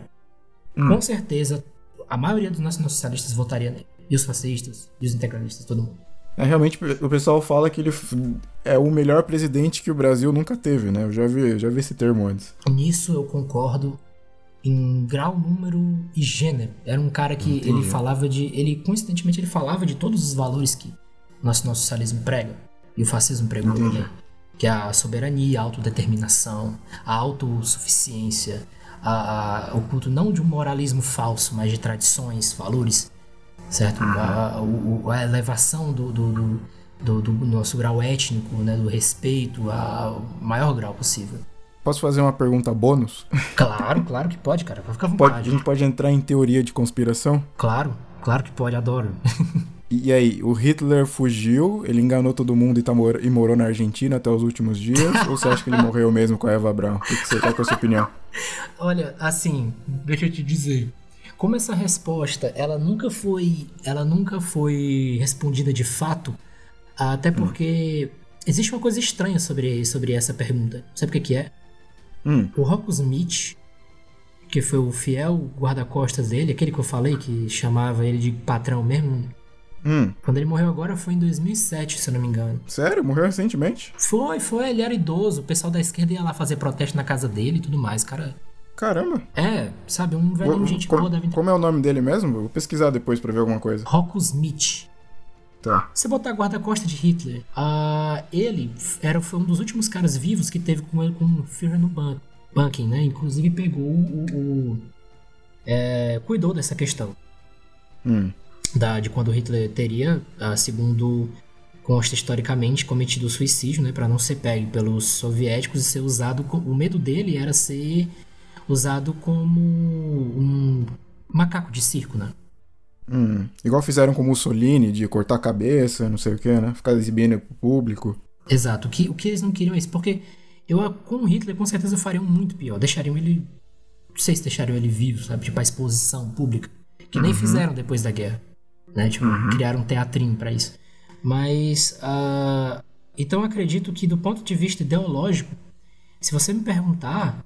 com certeza a maioria dos nacionalsocialistas votaria nele. E os fascistas, e os integralistas, todo mundo. Realmente o pessoal fala que ele é o melhor presidente que o Brasil nunca teve, né? Eu já vi esse termo antes. Nisso eu concordo em grau, número e gênero. Era um cara que ele falava coincidentemente ele falava de todos os valores que o nacionalsocialismo prega. E o fascismo pregou também. Que é a soberania, a autodeterminação, a autossuficiência, o culto não de um moralismo falso, mas de tradições, valores, certo? A elevação do nosso grau étnico, né? Do respeito ao maior grau possível. Posso fazer uma pergunta bônus? Claro que pode, cara. Fica à vontade. A gente pode entrar em teoria de conspiração? Claro que pode, adoro. E aí, o Hitler fugiu, ele enganou todo mundo e morou na Argentina até os últimos dias? Ou você acha que ele morreu mesmo com a Eva Braun? O que você quer com a sua opinião? Olha, assim, deixa eu te dizer. Como essa resposta, ela nunca foi respondida de fato, até porque existe uma coisa estranha sobre essa pergunta. Sabe o que é? O Rocco Smith, que foi o fiel guarda-costas dele, aquele que eu falei, que chamava ele de patrão mesmo, quando ele morreu agora foi em 2007, se eu não me engano. Sério? Morreu recentemente? Foi, ele era idoso, o pessoal da esquerda ia lá fazer protesto na casa dele e tudo mais, cara. Caramba. Sabe, um velhinho gente boa da vida. Como é o nome dele mesmo? Vou pesquisar depois pra ver alguma coisa. Rocco Smith. Tá. Você botar guarda-costas de Hitler, ele foi um dos últimos caras vivos que teve com ele com o Führer no bunking, né? Inclusive pegou cuidou dessa questão. De quando Hitler teria, segundo consta historicamente, cometido o suicídio, né? Pra não ser pego pelos soviéticos e ser usado... O medo dele era ser usado como um macaco de circo, né? Igual fizeram com Mussolini, de cortar a cabeça, não sei o que, né? Ficar exibindo pro público. Exato. O que eles não queriam é isso. Porque com o Hitler, com certeza, fariam muito pior. Deixariam ele... Não sei se deixariam ele vivo, sabe? Tipo, a exposição pública. Que nem fizeram depois da guerra. Né? Tipo, criaram um teatrinho pra isso. Mas... então, eu acredito que, do ponto de vista ideológico, se você me perguntar,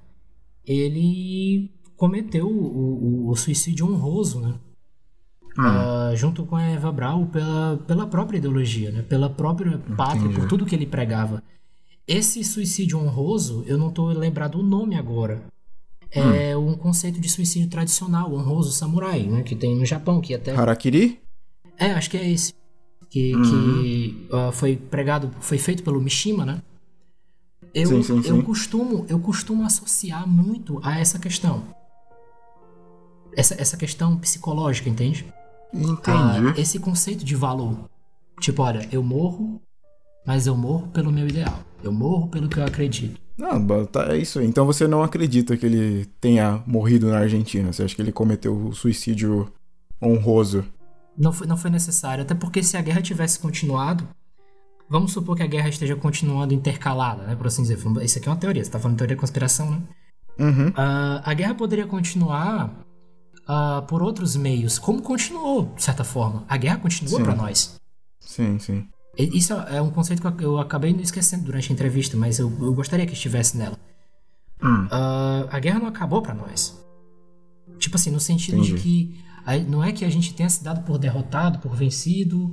ele cometeu o suicídio honroso, né? Junto com a Eva Braun pela própria ideologia, né? Pela própria pátria, por tudo que ele pregava. Esse suicídio honroso, eu não estou lembrado o nome agora. É um conceito de suicídio tradicional, honroso samurai, né? Que tem no Japão, que até... Harakiri? Acho que é esse. Que foi feito pelo Mishima, né? Eu costumo associar muito a essa questão. Essa questão psicológica, entende? Entendi. Esse conceito de valor. Tipo, olha, eu morro, mas eu morro pelo meu ideal. Eu morro pelo que eu acredito. Não, é isso aí. Então você não acredita que ele tenha morrido na Argentina? Você acha que ele cometeu o suicídio honroso? Não foi necessário. Até porque se a guerra tivesse continuado... Vamos supor que a guerra esteja continuando intercalada, né? Por assim dizer. Isso aqui é uma teoria. Você tá falando de teoria da conspiração, né? A guerra poderia continuar... por outros meios, como continuou, de certa forma. A guerra continua para nós. Sim. Isso é um conceito que eu acabei esquecendo durante a entrevista, mas eu gostaria que estivesse nela. A guerra não acabou para nós. Tipo assim, no sentido de que não é que a gente tenha se dado por derrotado, por vencido,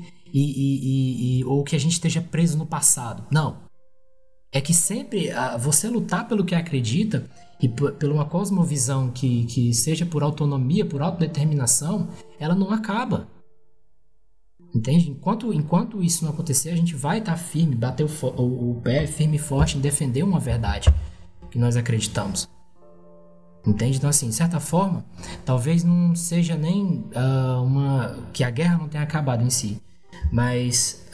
ou que a gente esteja preso no passado. Não. É que sempre você lutar pelo que acredita e por uma cosmovisão que seja por autonomia, por autodeterminação, ela não acaba. Entende? Enquanto isso não acontecer, a gente vai estar firme, bater o pé firme e forte em defender uma verdade que nós acreditamos. Entende? Então, assim, de certa forma, talvez não seja nem que a guerra não tenha acabado em si, mas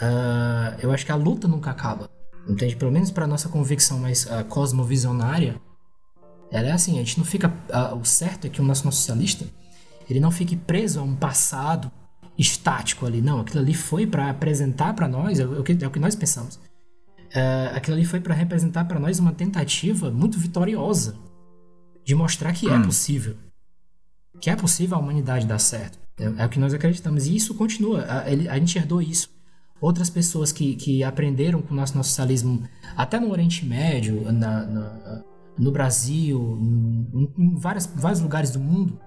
eu acho que a luta nunca acaba. Entende? Pelo menos para nossa convicção mais cosmovisionária, Ela é assim, a gente não fica... o certo é que o nacional socialista, ele não fique preso a um passado estático ali, não. Aquilo ali foi para apresentar para nós, é o que nós pensamos. Aquilo ali foi para representar para nós uma tentativa muito vitoriosa de mostrar que é possível. Que é possível a humanidade dar certo. É o que nós acreditamos. E isso continua. A gente herdou isso. Outras pessoas que aprenderam com o nosso socialismo, até no Oriente Médio, no Brasil, em vários lugares do mundo,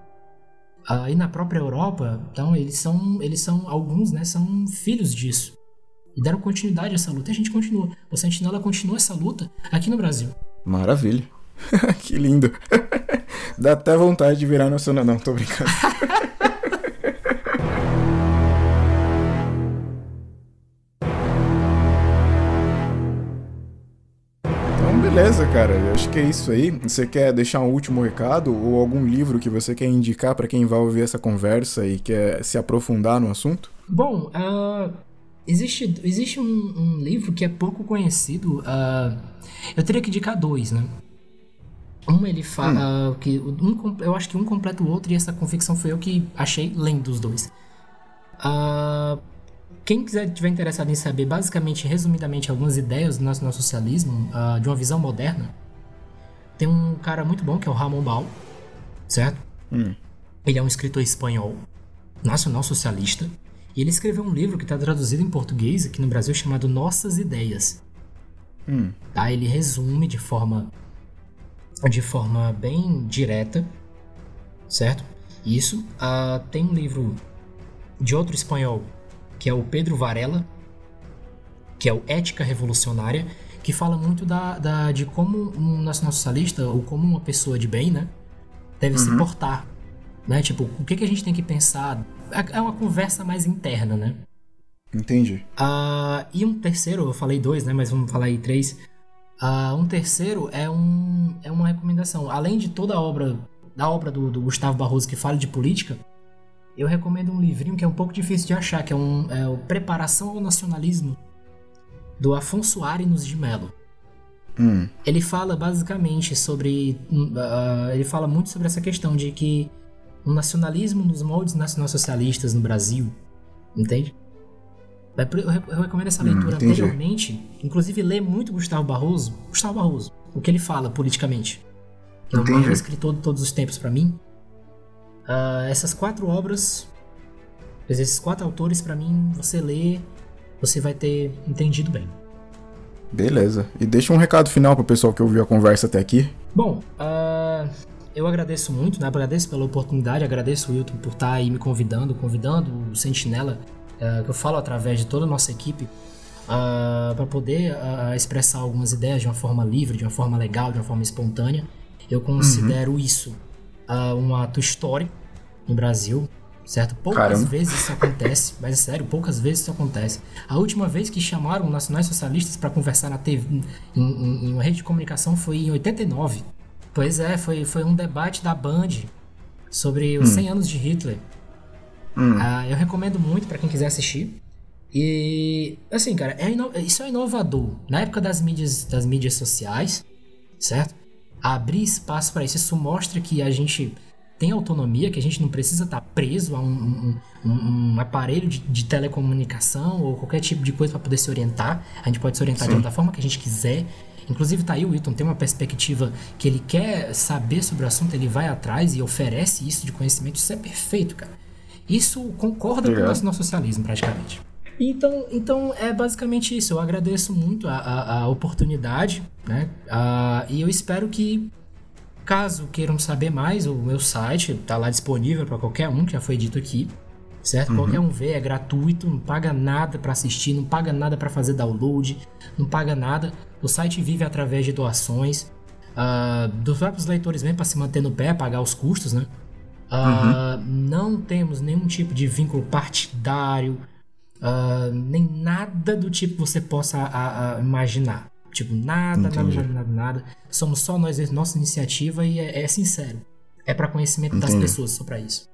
e na própria Europa, então eles são alguns, né, são filhos disso. E deram continuidade a essa luta. E a gente continua. O Sentinela continua essa luta aqui no Brasil. Maravilha. Que lindo. Dá até vontade de virar nacional. Não, tô brincando. Então, beleza, cara. Eu acho que é isso aí. Você quer deixar um último recado ou algum livro que você quer indicar pra quem vai ouvir essa conversa e quer se aprofundar no assunto? Bom, existe um livro que é pouco conhecido. Eu teria que indicar dois, né? Ele fala que eu acho que um completa o outro, e essa convicção foi eu que achei lendo os dois. Quem tiver interessado em saber, basicamente, resumidamente, algumas ideias do nosso socialismo, de uma visão moderna, tem um cara muito bom que é o Ramon Bal, certo? Ele é um escritor espanhol, nacional socialista, e ele escreveu um livro que está traduzido em português aqui no Brasil chamado Nossas Ideias. Tá? Ele resume de forma bem direta, certo? Isso. Tem um livro de outro espanhol, que é o Pedro Varela, que é o Ética Revolucionária, que fala muito de como um nacional socialista, ou como uma pessoa de bem, né, deve se portar. Né? Tipo, o que a gente tem que pensar? É uma conversa mais interna, né? Entendi. E um terceiro, eu falei dois, né? Mas vamos falar aí três. Um terceiro é uma recomendação. Além de toda da obra do Gustavo Barroso que fala de política, eu recomendo um livrinho que é um pouco difícil de achar, que é o Preparação ao Nacionalismo, do Afonso Arinos de Mello. Ele fala basicamente sobre... ele fala muito sobre essa questão de que o nacionalismo nos moldes nacionalsocialistas no Brasil, entende? Eu recomendo essa leitura anteriormente, inclusive ler muito Gustavo Barroso, o que ele fala politicamente, que é o maior escritor de todos os tempos para mim. Essas 4 obras, esses 4 autores, para mim, você lê, você vai ter entendido bem. Beleza. E deixa um recado final pro pessoal que ouviu a conversa até aqui. Bom, eu agradeço muito, né? Agradeço pela oportunidade, agradeço o Wilton por estar aí me convidando o Sentinela, que eu falo através de toda a nossa equipe, para poder expressar algumas ideias de uma forma livre, de uma forma legal, de uma forma espontânea. Eu considero isso um ato histórico no Brasil, certo? Poucas vezes isso acontece, mas é sério, poucas vezes isso acontece. A última vez que chamaram nacionais socialistas para conversar na TV, em uma rede de comunicação, foi em 89. Pois é, foi um debate da Band sobre os 100 anos de Hitler. Eu recomendo muito para quem quiser assistir. E, assim, cara, isso é inovador. Na época das mídias sociais, certo? Abrir espaço para isso mostra que a gente tem autonomia, que a gente não precisa estar preso a um aparelho de telecomunicação ou qualquer tipo de coisa para poder se orientar. A gente pode se orientar da forma que a gente quiser. Inclusive tá aí o Wilton, tem uma perspectiva que ele quer saber sobre o assunto, ele vai atrás e oferece isso de conhecimento. Isso é perfeito, cara. Isso concorda com o nosso socialismo, praticamente. Então é basicamente isso. Eu agradeço muito a oportunidade, né? E eu espero que, caso queiram saber mais, o meu site tá lá disponível para qualquer um, que já foi dito aqui, certo? Qualquer um vê, é gratuito, não paga nada para assistir, não paga nada para fazer download, não paga nada. O site vive através de doações dos próprios leitores mesmo, para se manter no pé, pagar os custos, né? Não temos nenhum tipo de vínculo partidário, nem nada do tipo que você possa imaginar. Tipo, nada. Somos só nós, nossa iniciativa, e é sincero. É para conhecimento das pessoas, só para isso.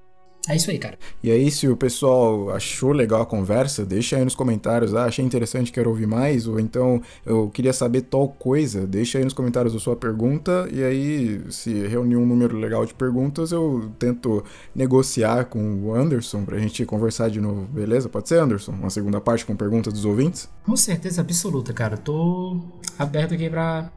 É isso aí, cara. E aí, se o pessoal achou legal a conversa, deixa aí nos comentários, achei interessante, quero ouvir mais, ou então eu queria saber tal coisa, deixa aí nos comentários a sua pergunta, e aí, se reunir um número legal de perguntas, eu tento negociar com o Anderson pra gente conversar de novo, beleza? Pode ser, Anderson? Uma segunda parte com perguntas dos ouvintes? Com certeza absoluta, cara. Tô aberto aqui pra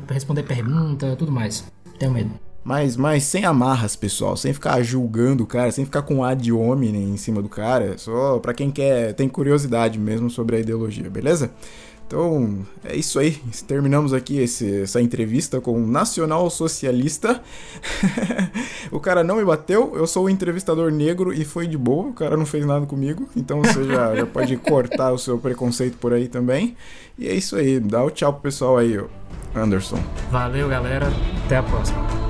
responder pergunta, tudo mais. Tenho medo. Mas sem amarras, pessoal, sem ficar julgando o cara, sem ficar com ad hominem em cima do cara, só pra quem tem curiosidade mesmo sobre a ideologia, beleza? Então, é isso aí. Terminamos aqui essa entrevista com um nacional socialista. O cara não me bateu, eu sou o entrevistador negro e foi de boa, o cara não fez nada comigo, então você já pode cortar o seu preconceito por aí também. E é isso aí, dá o tchau pro pessoal aí, Anderson. Valeu, galera. Até a próxima.